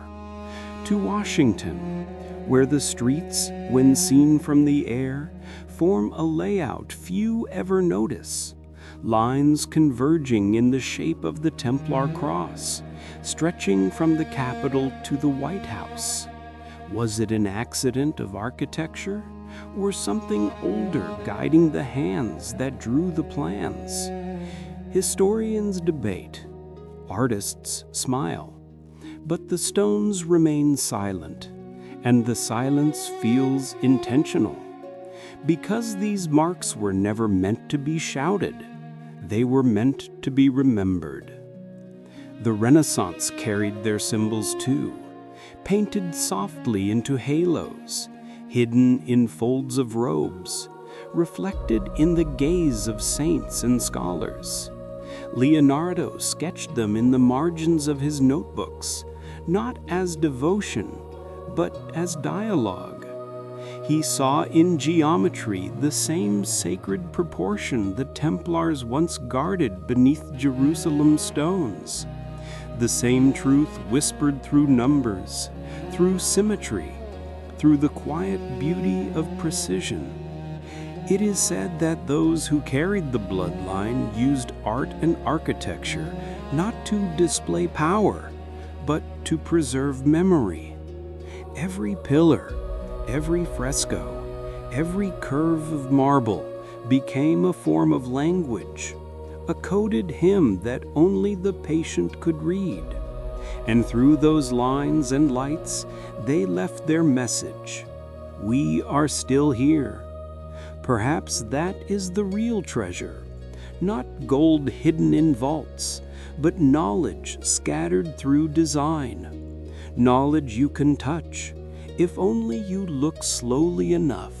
Speaker 1: to Washington, where the streets, when seen from the air, form a layout few ever notice, lines converging in the shape of the Templar cross, stretching from the Capitol to the White House. Was it an accident of architecture, or something older guiding the hands that drew the plans? Historians debate, artists smile, but the stones remain silent, and the silence feels intentional. Because these marks were never meant to be shouted, they were meant to be remembered. The Renaissance carried their symbols too, painted softly into halos, hidden in folds of robes, reflected in the gaze of saints and scholars. Leonardo sketched them in the margins of his notebooks, not as devotion, but as dialogue. He saw in geometry the same sacred proportion the Templars once guarded beneath Jerusalem's stones, the same truth whispered through numbers, through symmetry, through the quiet beauty of precision.
Speaker 2: It is said that those who carried the bloodline used art and architecture not to display power, but to preserve memory. Every pillar, every fresco, every curve of marble became a form of language, a coded hymn that only the patient could read. And through those lines and lights, they left their message. We are still here. Perhaps that is the real treasure, not gold hidden in vaults, but knowledge scattered through design. Knowledge you can touch, if only you look slowly enough.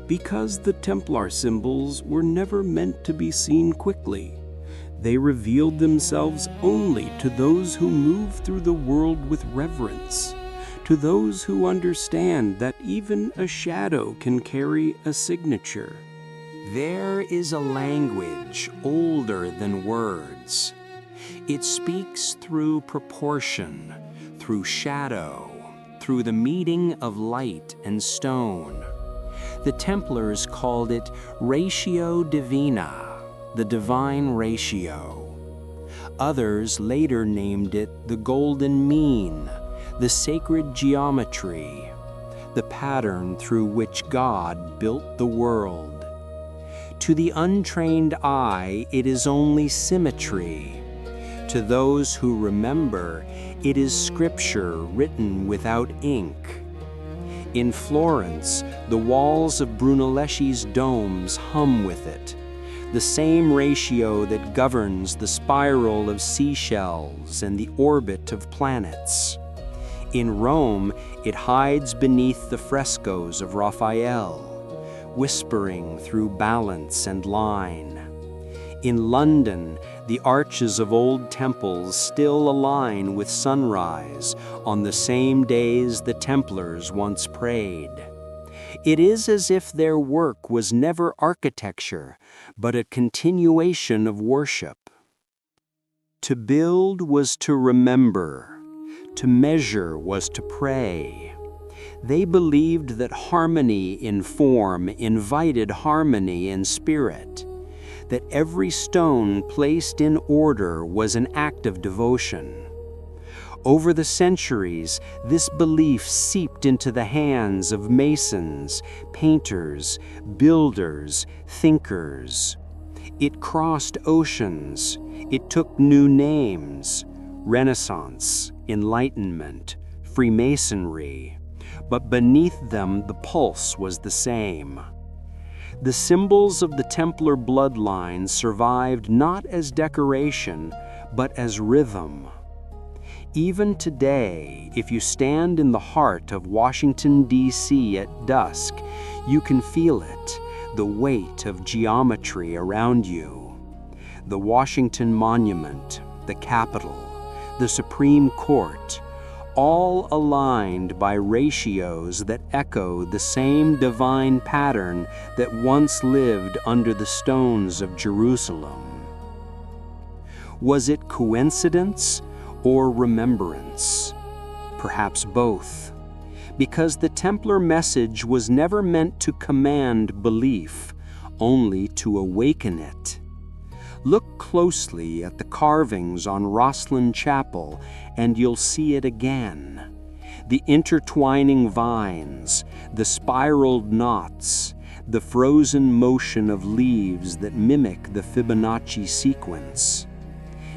Speaker 2: Because the Templar symbols were never meant to be seen quickly. They revealed themselves only to those who move through the world with reverence, to those who understand that even a shadow can carry a signature.
Speaker 1: There is a language older than words. It speaks through proportion, through shadow, through the meeting of light and stone. The Templars called it ratio divina, the divine ratio. Others later named it the golden mean, the sacred geometry, the pattern through which God built the world. To the untrained eye, it is only symmetry. To those who remember, it is scripture written without ink. In Florence, the walls of Brunelleschi's domes hum with it, the same ratio that governs the spiral of seashells and the orbit of planets. In Rome, it hides beneath the frescoes of Raphael, whispering through balance and line. In London, the arches of old temples still align with sunrise on the same days the Templars once prayed. It is as if their work was never architecture, but a continuation of worship. To build was to remember. To measure was to pray. They believed that harmony in form invited harmony in spirit, that every stone placed in order was an act of devotion. Over the centuries, this belief seeped into the hands of masons, painters, builders, thinkers. It crossed oceans. It took new names: Renaissance, Enlightenment, Freemasonry. But beneath them, the pulse was the same. The symbols of the Templar bloodline survived not as decoration, but as rhythm. Even today, if you stand in the heart of Washington, D.C. at dusk, you can feel it, the weight of geometry around you. The Washington Monument, the Capitol, the Supreme Court, all aligned by ratios that echo the same divine pattern that once lived under the stones of Jerusalem. Was it coincidence or remembrance? Perhaps both, because the Templar message was never meant to command belief, only to awaken it. Look closely at the carvings on Rosslyn Chapel and you'll see it again. The intertwining vines, the spiraled knots, the frozen motion of leaves that mimic the Fibonacci sequence.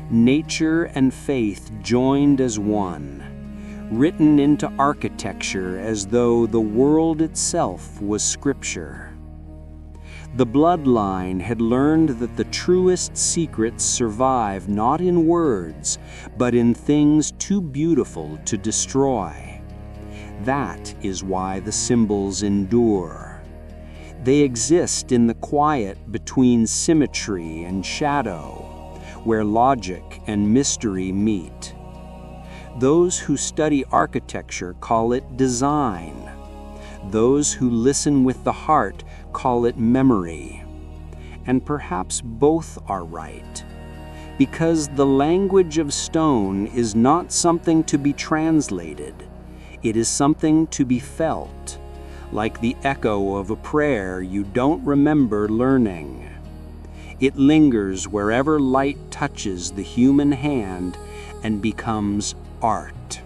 Speaker 1: Nature and faith joined as one, written into architecture as though the world itself was scripture. The bloodline had learned that the truest secrets survive not in words, but in things too beautiful to destroy. That is why the symbols endure. They exist in the quiet between symmetry and shadow, where logic and mystery meet. Those who study architecture call it design. Those who listen with the heart call it memory. And perhaps both are right, because the language of stone is not something to be translated. It is something to be felt,
Speaker 2: like the echo of a prayer you don't remember learning. It lingers wherever light touches the human hand and becomes art.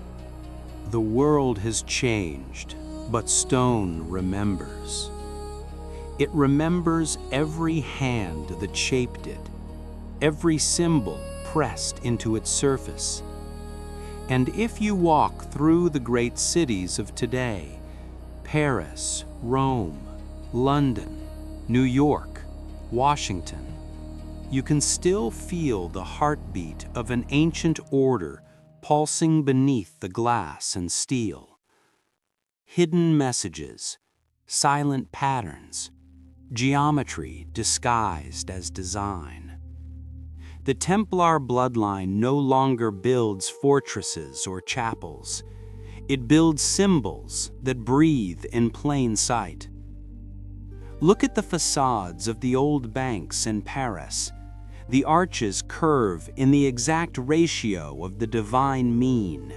Speaker 1: The world has changed, but stone remembers. It remembers every hand that shaped it, every symbol pressed into its surface. And if you walk through the great cities of today, Paris, Rome, London, New York, Washington, you can still feel the heartbeat of an ancient order pulsing beneath the glass and steel. Hidden messages, silent patterns, geometry disguised as design. The Templar bloodline no longer builds fortresses or chapels. It builds symbols that breathe in plain sight. Look at the facades of the old banks in Paris. The arches curve in the exact ratio of the divine mean.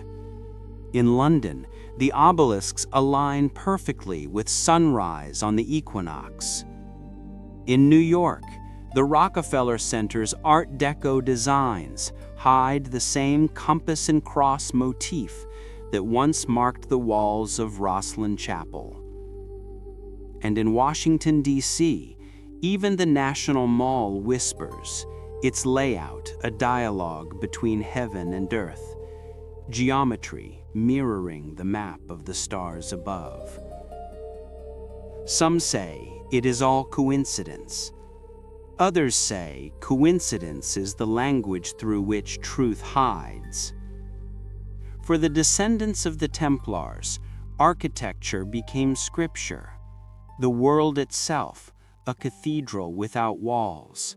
Speaker 1: In London, the obelisks align perfectly with sunrise on the equinox. In New York, the Rockefeller Center's Art Deco designs hide the same compass and cross motif that once marked the walls of Rosslyn Chapel. And in Washington, D.C., even the National Mall whispers, its layout a dialogue between heaven and earth, geometry mirroring the map of the stars above. Some say it is all coincidence. Others say coincidence is the language through which truth hides. For the descendants of the Templars, architecture became scripture, the world itself a cathedral without walls.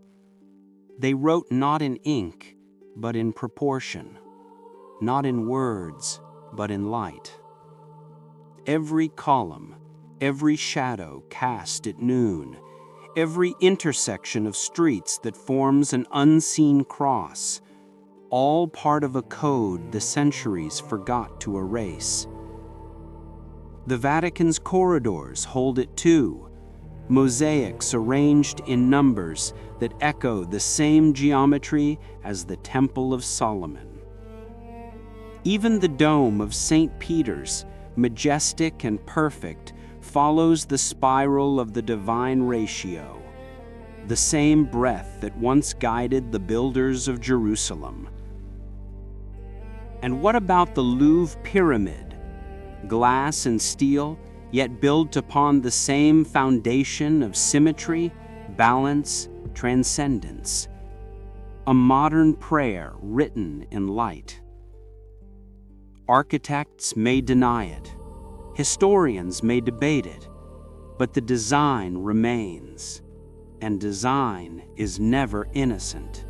Speaker 1: They wrote not in ink, but in proportion, not in words, but in light. Every column, every shadow cast at noon, every intersection of streets that forms an unseen cross, all part of a code the centuries forgot to erase. The Vatican's corridors hold it too, mosaics arranged in numbers that echo the same geometry as the Temple of Solomon. Even the dome of St. Peter's, majestic and perfect, follows the spiral of the divine ratio, the same breath that once guided the builders of Jerusalem. And what about the Louvre Pyramid? Glass and steel, yet built upon the same foundation of symmetry, balance, transcendence. A modern prayer written in light. Architects may deny it, historians may debate it, but the design remains, and design is never innocent.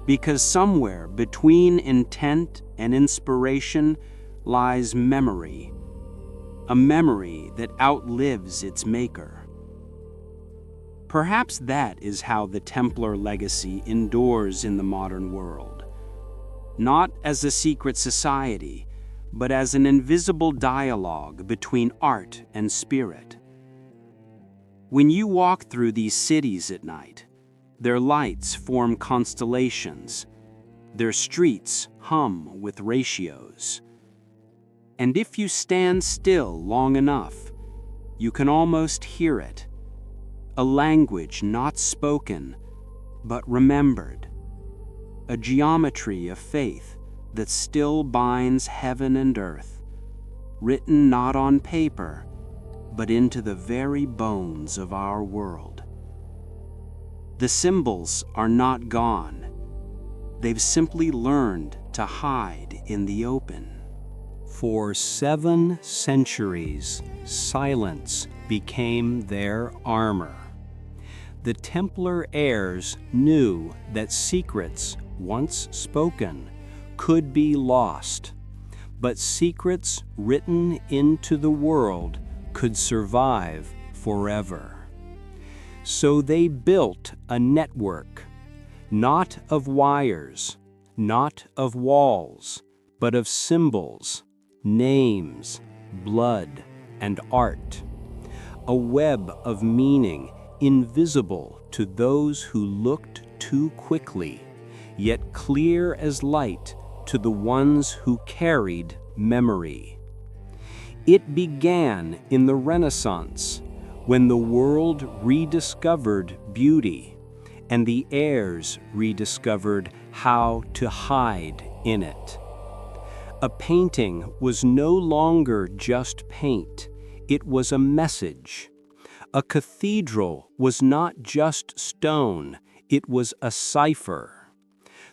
Speaker 1: Because somewhere between intent and inspiration lies memory, a memory that outlives its maker. Perhaps that is how the Templar legacy endures in the modern world, not as a secret society, but as an invisible dialogue between art and spirit. When you walk through these cities at night, their lights form constellations, their streets hum with ratios. And if you stand still long enough, you can almost hear it, a language not spoken, but remembered, a geometry of faith that still binds heaven and earth, written not on paper, but into the very bones of our world. The symbols are not gone. They've simply learned to hide in the open. For 7 centuries, silence became their armor. The Templar heirs knew that secrets, once spoken, could be lost, but secrets written into the world could survive forever. So they built a network, not of wires, not of walls, but of symbols, names, blood, and art.
Speaker 2: a web of meaning invisible to those who looked too quickly, yet clear as light to the ones who carried memory. It began in the Renaissance, when the world rediscovered beauty, and the heirs rediscovered how to hide in it. A painting was no longer just paint, it was a message. A cathedral was not just stone, it was a cipher.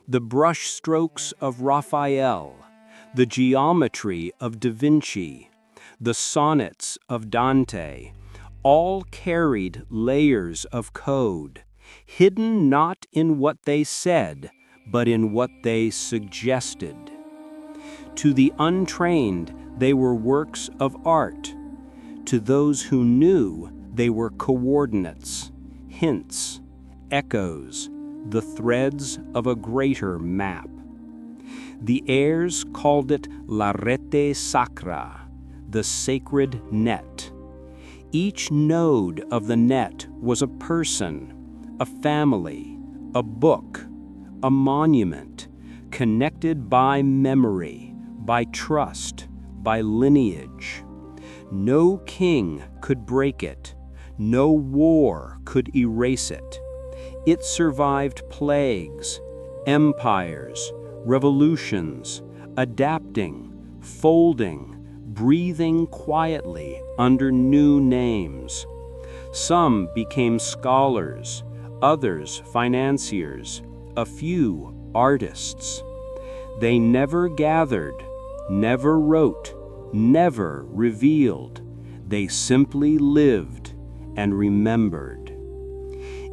Speaker 2: The brush strokes of Raphael, the geometry of Da Vinci, the sonnets of Dante, all carried layers of code, hidden not in what they said, but in what they suggested. To the untrained, they were works of art. To those who knew, they were coordinates, hints, echoes, the threads of a greater map. The heirs called it la rete sacra, the sacred net. Each node of the net was a person, a family, a book, a monument, connected by memory, by trust, by lineage. No king could break it. No war could erase it. It survived plagues, empires, revolutions, adapting, folding, breathing quietly under new names. Some became scholars, others financiers, a few artists. They never gathered, never wrote, never revealed. They simply lived and remembered.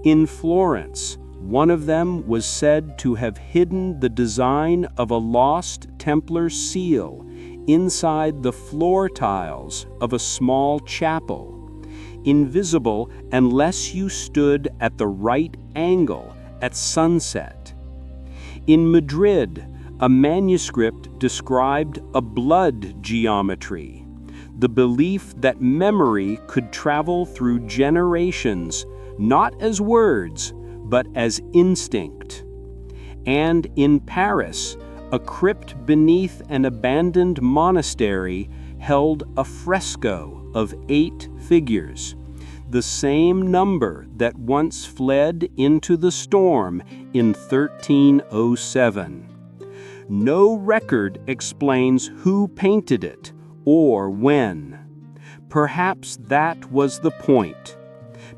Speaker 2: In Florence, one of them was said to have hidden the design of a lost Templar seal inside the floor tiles of a small chapel, invisible unless you stood at the right angle at sunset. In Madrid, a manuscript described a blood geometry, the belief that memory could travel through generations, not as words, but as instinct. And in Paris, a crypt beneath an abandoned monastery held a fresco of 8 figures, the same number that once fled into the storm in 1307. No record explains who painted it or when. Perhaps that was the point,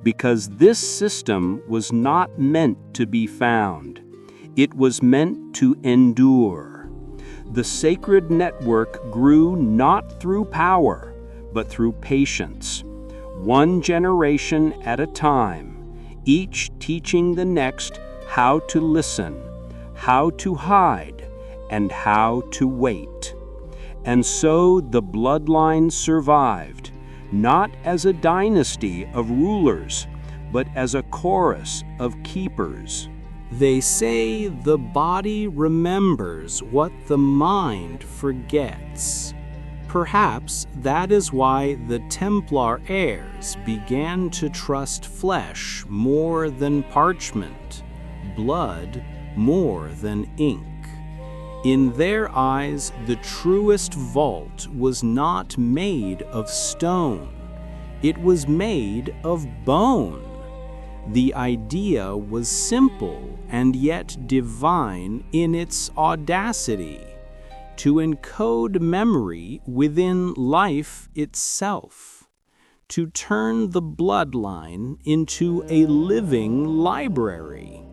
Speaker 2: because this system was not meant to be found. It was meant to endure. The sacred network grew not through power, but through patience, one generation at a time, each teaching the next how to listen, how to hide, and how to wait. And so the bloodline survived, not as a dynasty of rulers, but as a chorus of keepers. They say the body remembers what the mind forgets. Perhaps that is why the Templar heirs began to trust flesh more than parchment, blood more than ink. In their eyes, the truest vault was not made of stone. It was made of bone. The idea was simple and yet divine in its audacity, to encode memory within life itself, to turn the bloodline into a living library.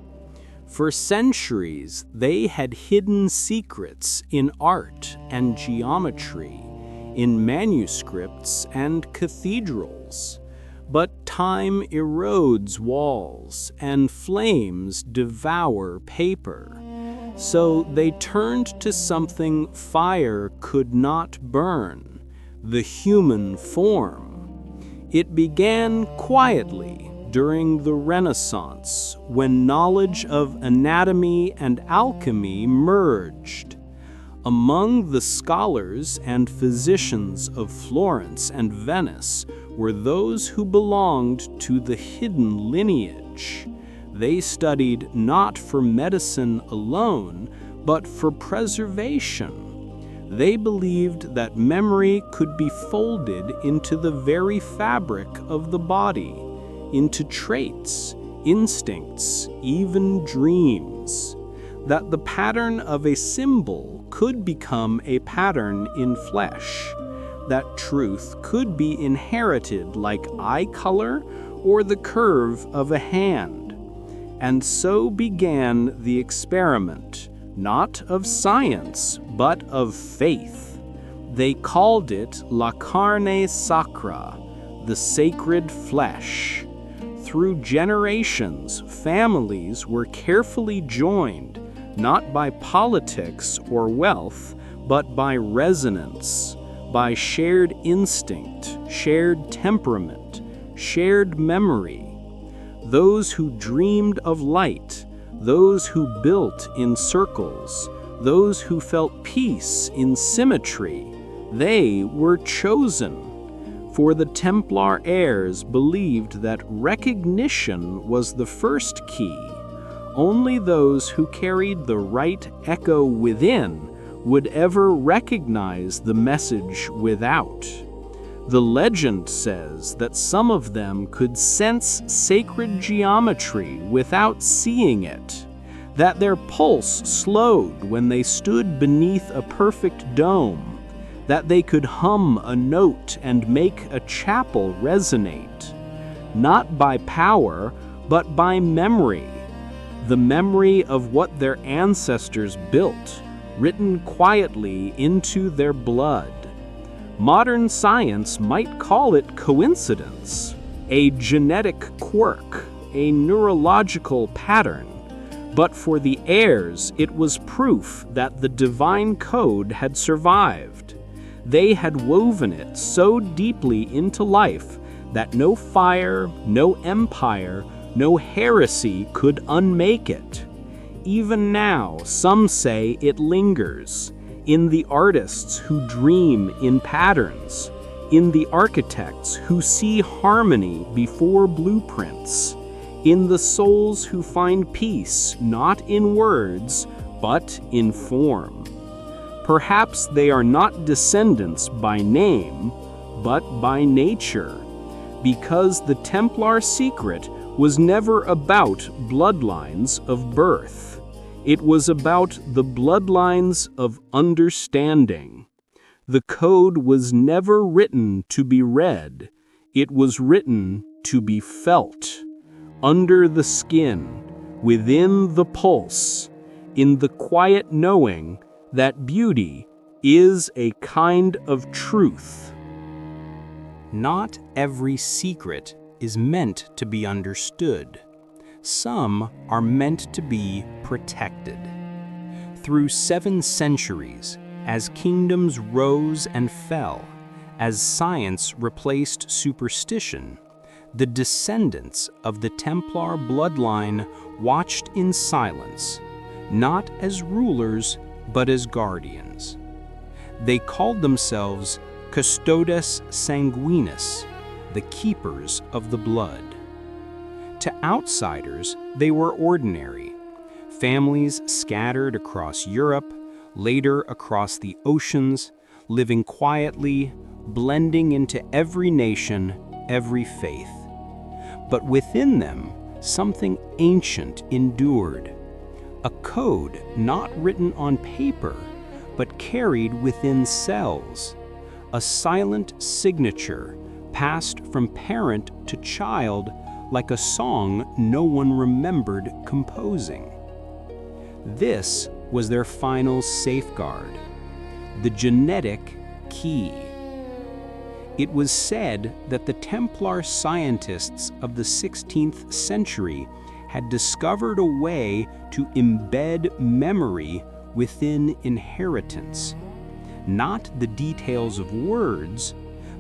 Speaker 2: For centuries, they had hidden secrets in art and geometry, in manuscripts and cathedrals. But time erodes walls, and flames devour paper. So they turned to something fire could not burn, the human form. It began quietly during the Renaissance, when knowledge of anatomy and alchemy merged. Among the scholars and physicians of Florence and Venice were those who belonged to the hidden lineage. They studied not for medicine alone, but for preservation. They believed that memory could be folded into the very fabric of the body, into traits, instincts, even dreams. That the pattern of a symbol could become a pattern in flesh. That truth could be inherited like eye color or the curve of a hand. And so began the experiment, not of science, but of faith. They called it la carne sacra, the sacred flesh. Through generations, families were carefully joined, not by politics or wealth, but by resonance, by shared instinct, shared temperament, shared memory. Those who dreamed of light, those who built in circles, those who felt peace in symmetry, they were chosen. For the Templar heirs believed that recognition was the first key. Only those who carried the right echo within would ever recognize the message without. The legend says that some of them could sense sacred geometry without seeing it, that their pulse slowed when they stood beneath a perfect dome, that they could hum a note and make a chapel resonate, not by power, but by memory, the memory of what their ancestors built, written quietly into their blood. Modern science might call it coincidence, a genetic quirk, a neurological pattern. But for the heirs, it was proof that the divine code had survived. They had woven it so deeply into life that no fire, no empire, no heresy could unmake it. Even now, some say it lingers. In the artists who dream in patterns, in the architects who see harmony before blueprints, in the souls who find peace not in words, but in form. Perhaps they are not descendants by name, but by nature, because the Templar secret was never about bloodlines of birth. It was about the bloodlines of understanding. The code was never written to be read. It was written to be felt. Under the skin, within the pulse, in the quiet knowing that beauty is a kind of truth.
Speaker 1: Not every secret is meant to be understood. Some are meant to be protected. Through 7 centuries, as kingdoms rose and fell, as science replaced superstition, the descendants of the Templar bloodline watched in silence, not as rulers, but as guardians. They called themselves custodes sanguinis, the keepers of the blood. To outsiders, they were ordinary. Families scattered across Europe, later across the oceans, living quietly, blending into every nation, every faith. But within them, something ancient endured. A code not written on paper, but carried within cells. A silent signature passed from parent to child like a song no one remembered composing. This was their final safeguard, the genetic key. It was said that the Templar scientists of the 16th century had discovered a way to embed memory within inheritance, not the details of words,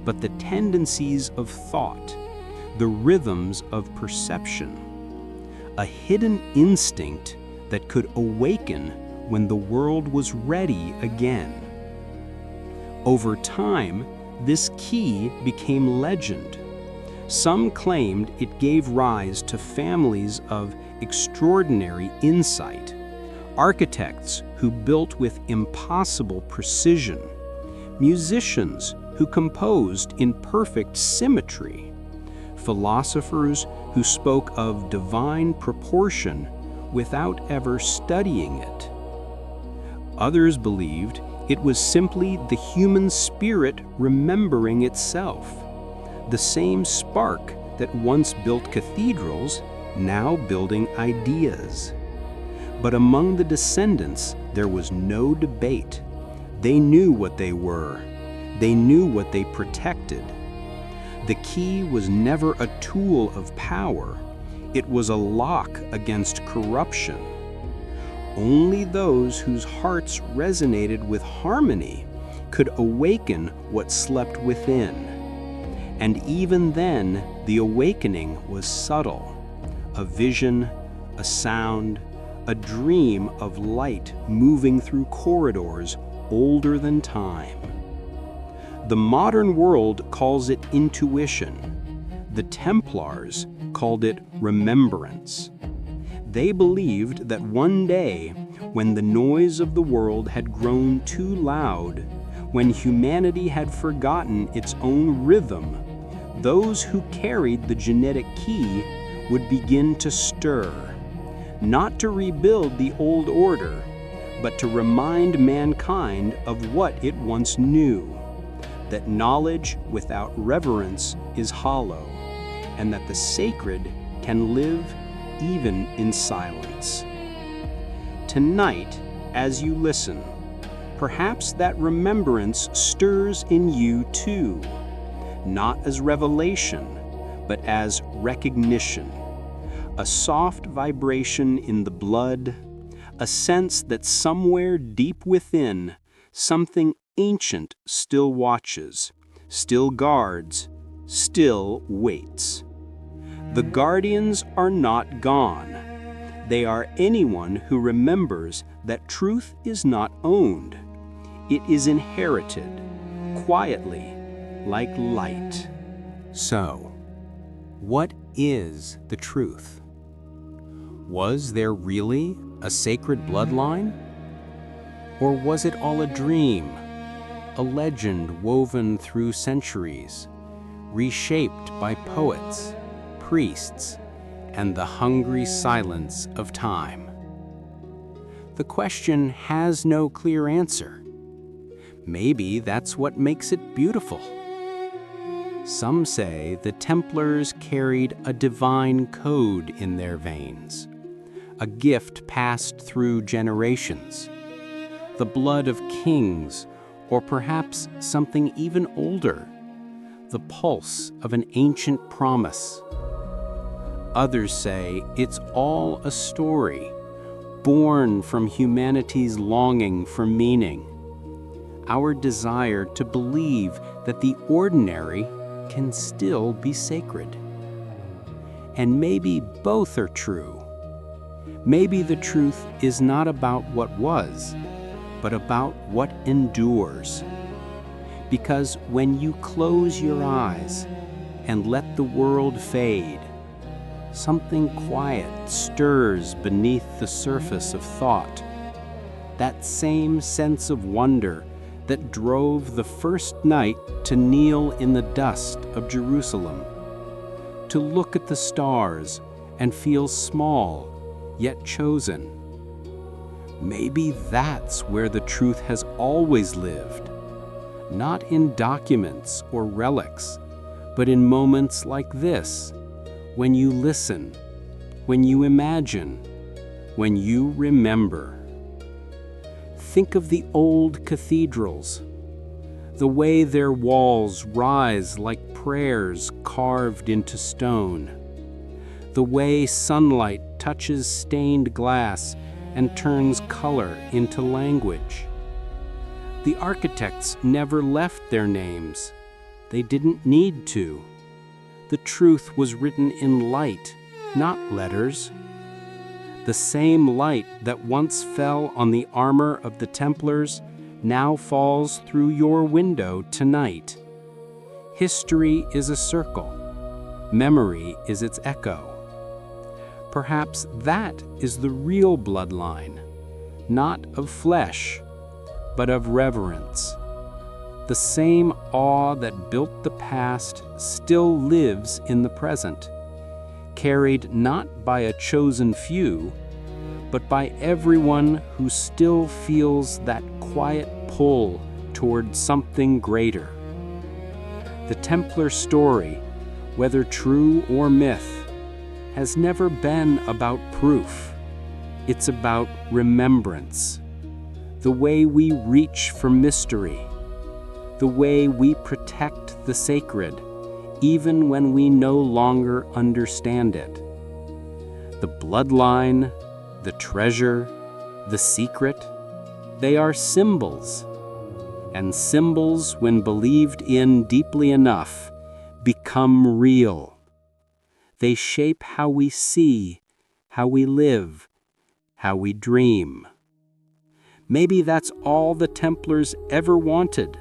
Speaker 1: but the tendencies of thought, the rhythms of perception, a hidden instinct that could awaken when the world was ready again. Over time, this key became legend,
Speaker 2: Some claimed it gave rise to families of extraordinary insight, architects who built with impossible precision, musicians who composed in perfect symmetry, philosophers who spoke of divine proportion without ever studying it. Others believed it was simply the human spirit remembering itself, the same spark that once built cathedrals, now building ideas. But among the descendants, there was no debate. They knew what they were. They knew what they protected. The key was never a tool of power. It was a lock against corruption. Only those whose hearts resonated with harmony could awaken what slept within. And even then, the awakening was subtle. A vision, a sound, a dream of light moving through corridors older than time. The modern world calls it intuition. The Templars called it remembrance. They believed that one day, when the noise of the world had grown too loud, when humanity had forgotten its own rhythm, those who carried the genetic key would begin to stir, not to rebuild the old order, but to remind mankind of what it once knew, that knowledge without reverence is hollow, and that the sacred can live even in silence. Tonight, as you listen, perhaps that remembrance stirs in you too, not as revelation, but as recognition, a soft vibration in the blood, a sense that somewhere deep within, something ancient still watches, still guards, still waits. The guardians are not gone. They are anyone who remembers that truth is not owned. It is inherited, quietly, like light.
Speaker 1: So, what is the truth? Was there really a sacred bloodline? Or was it all a dream, a legend woven through centuries, reshaped by poets, priests, and the hungry silence of time? The question has no clear answer. Maybe that's what makes it beautiful. Some say the Templars carried a divine code in their veins, a gift passed through generations, the blood of kings, or perhaps something even older, the pulse of an ancient promise. Others say it's all a story, born from humanity's longing for meaning, our desire to believe that the ordinary can still be sacred. And maybe both are true. Maybe the truth is not about what was, but about what endures. Because when you close your eyes and let the world fade, something quiet stirs beneath the surface of thought. That same sense of wonder that drove the first knight to kneel in the dust of Jerusalem, to look at the stars and feel small, yet chosen. Maybe that's where the truth has always lived, not in documents or relics, but in moments like this, when you listen, when you imagine, when you remember. Think of the old cathedrals, the way their walls rise like prayers carved into stone, the way sunlight touches stained glass and turns color into language. The architects never left their names. They didn't need to. The truth was written in light, not letters. The same light that once fell on the armor of the Templars now falls through your window tonight. History is a circle.
Speaker 2: Memory is its echo. Perhaps that is the real bloodline, not of flesh, but of reverence. The same awe that built the past still lives in the present, carried not by a chosen few, but by everyone who still feels that quiet pull toward something greater. The Templar story, whether true or myth, has never been about proof. It's about remembrance, the way we reach for mystery, the way we protect the sacred, even when we no longer understand it. The bloodline, the treasure, the secret, they are symbols. And symbols, when believed in deeply enough, become real. They shape how we see, how we live, how we dream. Maybe that's all the Templars ever wanted,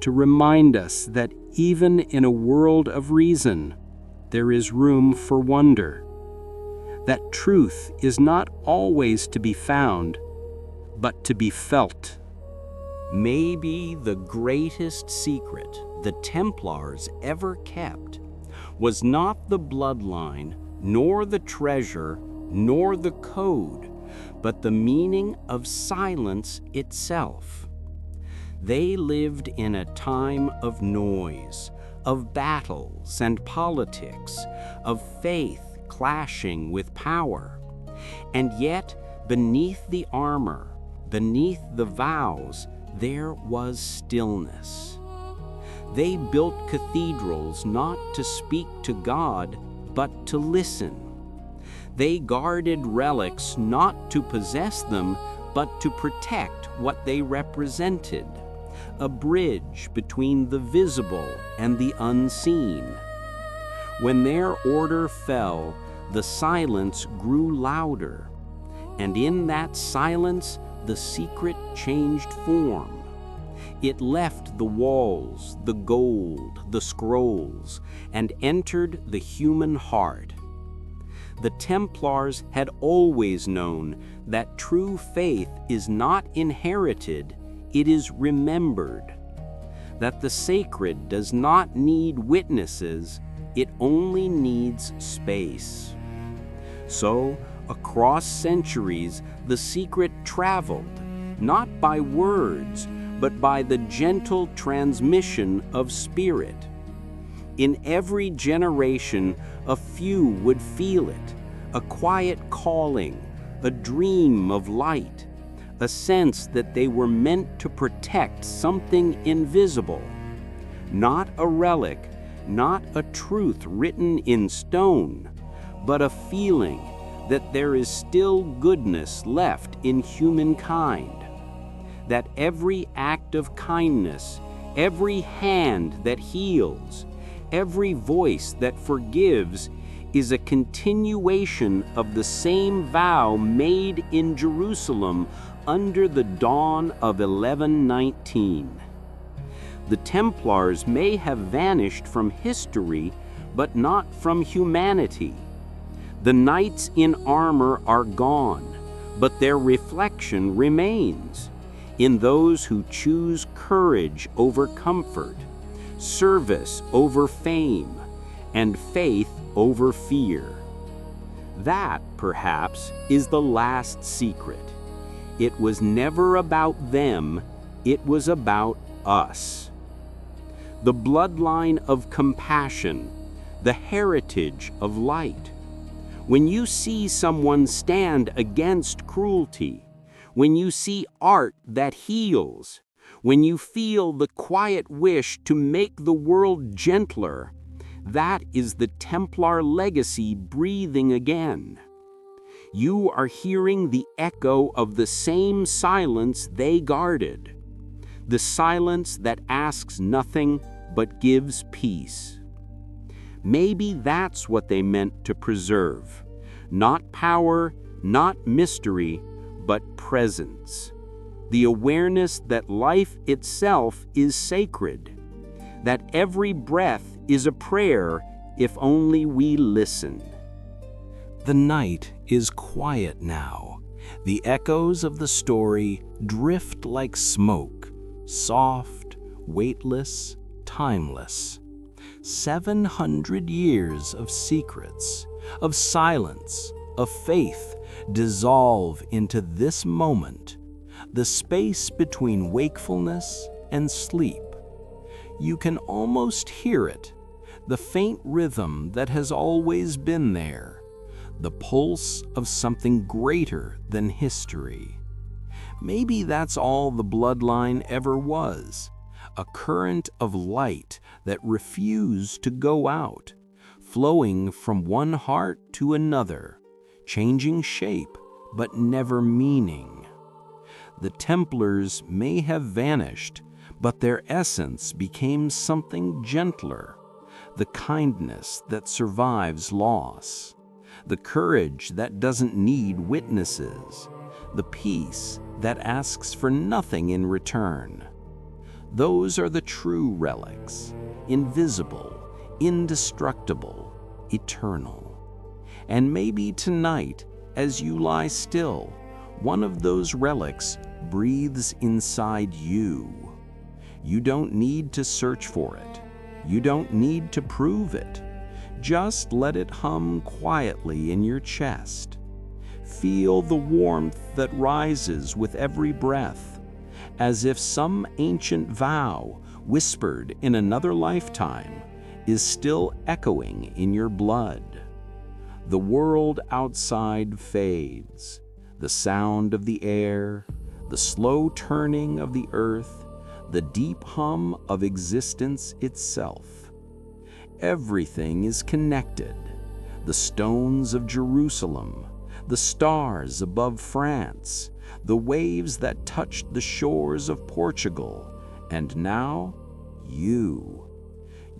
Speaker 2: to remind us that even in a world of reason, there is room for wonder, that truth is not always to be found, but to be felt.
Speaker 3: Maybe the greatest secret the Templars ever kept was not the bloodline, nor the treasure, nor the code, but the meaning of silence itself. They lived in a time of noise, of battles and politics, of faith clashing with power. And yet, beneath the armor, beneath the vows, there was stillness. They built cathedrals not to speak to God, but to listen. They guarded relics not to possess them, but to protect what they represented, a bridge between the visible and the unseen. When their order fell, the silence grew louder, and in that silence, the secret changed form. It left the walls, the gold, the scrolls, and entered the human heart. The Templars had always known that true faith is not inherited, it is remembered. That the sacred does not need witnesses, it only needs space. So, across centuries, the secret traveled, not by words, but by the gentle transmission of spirit. In every generation, a few would feel it, a quiet calling, a dream of light, a sense that they were meant to protect something invisible. Not a relic, not a truth written in stone, but a feeling that there is still goodness left in humankind. That every act of kindness, every hand that heals, every voice that forgives is a continuation of the same vow made in Jerusalem under the dawn of 1119. The Templars may have vanished from history, but not from humanity. The knights in armor are gone, but their reflection remains in those who choose courage over comfort, service over fame, and faith over fear. That, perhaps, is the last secret. It was never about them, it was about us. The bloodline of compassion, the heritage of light. When you see someone stand against cruelty, when you see art that heals, when you feel the quiet wish to make the world gentler, that is the Templar legacy breathing again. You are hearing the echo of the same silence they guarded, the silence that asks nothing but gives peace. Maybe that's what they meant to preserve, not power, not mystery, but presence, the awareness that life itself is sacred, that every breath is a prayer, if only we listen. The night is quiet now. The echoes of the story drift like smoke, soft, weightless, timeless. 700 years of secrets, of silence, of faith dissolve into this moment, the space between wakefulness and sleep. You can almost hear it, the faint rhythm that has always been there, the pulse of something greater than history. Maybe that's all the Bloodline ever was, a current of light that refused to go out, flowing from one heart to another, changing shape but never meaning. The Templars may have vanished, but their essence became something gentler, the kindness that survives loss, the courage that doesn't need witnesses, the peace that asks for nothing in return. Those are the true relics, invisible, indestructible, eternal. And maybe tonight, as you lie still, one of those relics breathes inside you. You don't need to search for it. You don't need to prove it. Just let it hum quietly in your chest. Feel the warmth that rises with every breath, as if some ancient vow, whispered in another lifetime, is still echoing in your blood. The world outside fades, the sound of the air, the slow turning of the earth, the deep hum of existence itself. Everything is connected. The stones of Jerusalem, the stars above France, the waves that touched the shores of Portugal, and now you.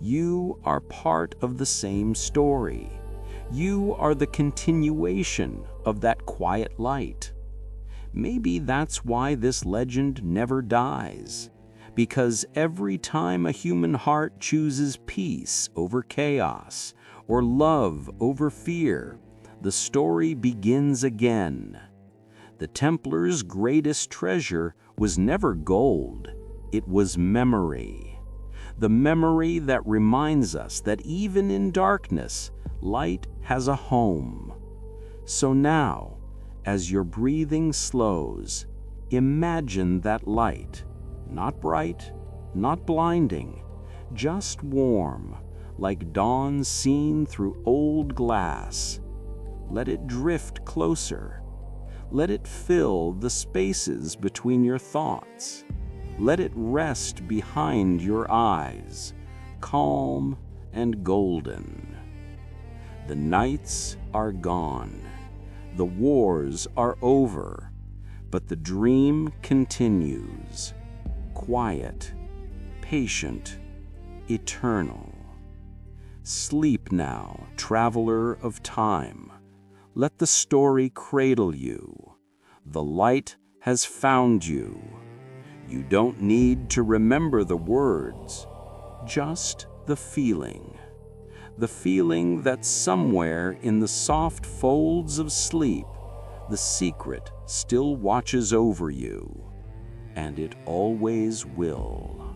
Speaker 3: You are part of the same story. You are the continuation of that quiet light. Maybe that's why this legend never dies, because every time a human heart chooses peace over chaos, or love over fear, the story begins again. The Templars' greatest treasure was never gold, it was memory. The memory that reminds us that even in darkness, light has a home. So now, as your breathing slows, imagine that light, not bright, not blinding, just warm, like dawn seen through old glass. Let it drift closer. Let it fill the spaces between your thoughts. Let it rest behind your eyes, calm and golden. The nights are gone. The wars are over. But the dream continues. Quiet, patient, eternal. Sleep now, traveler of time. Let the story cradle you. The light has found you. You don't need to remember the words, just the feeling. The feeling that somewhere in the soft folds of sleep, the secret still watches over you, and it always will.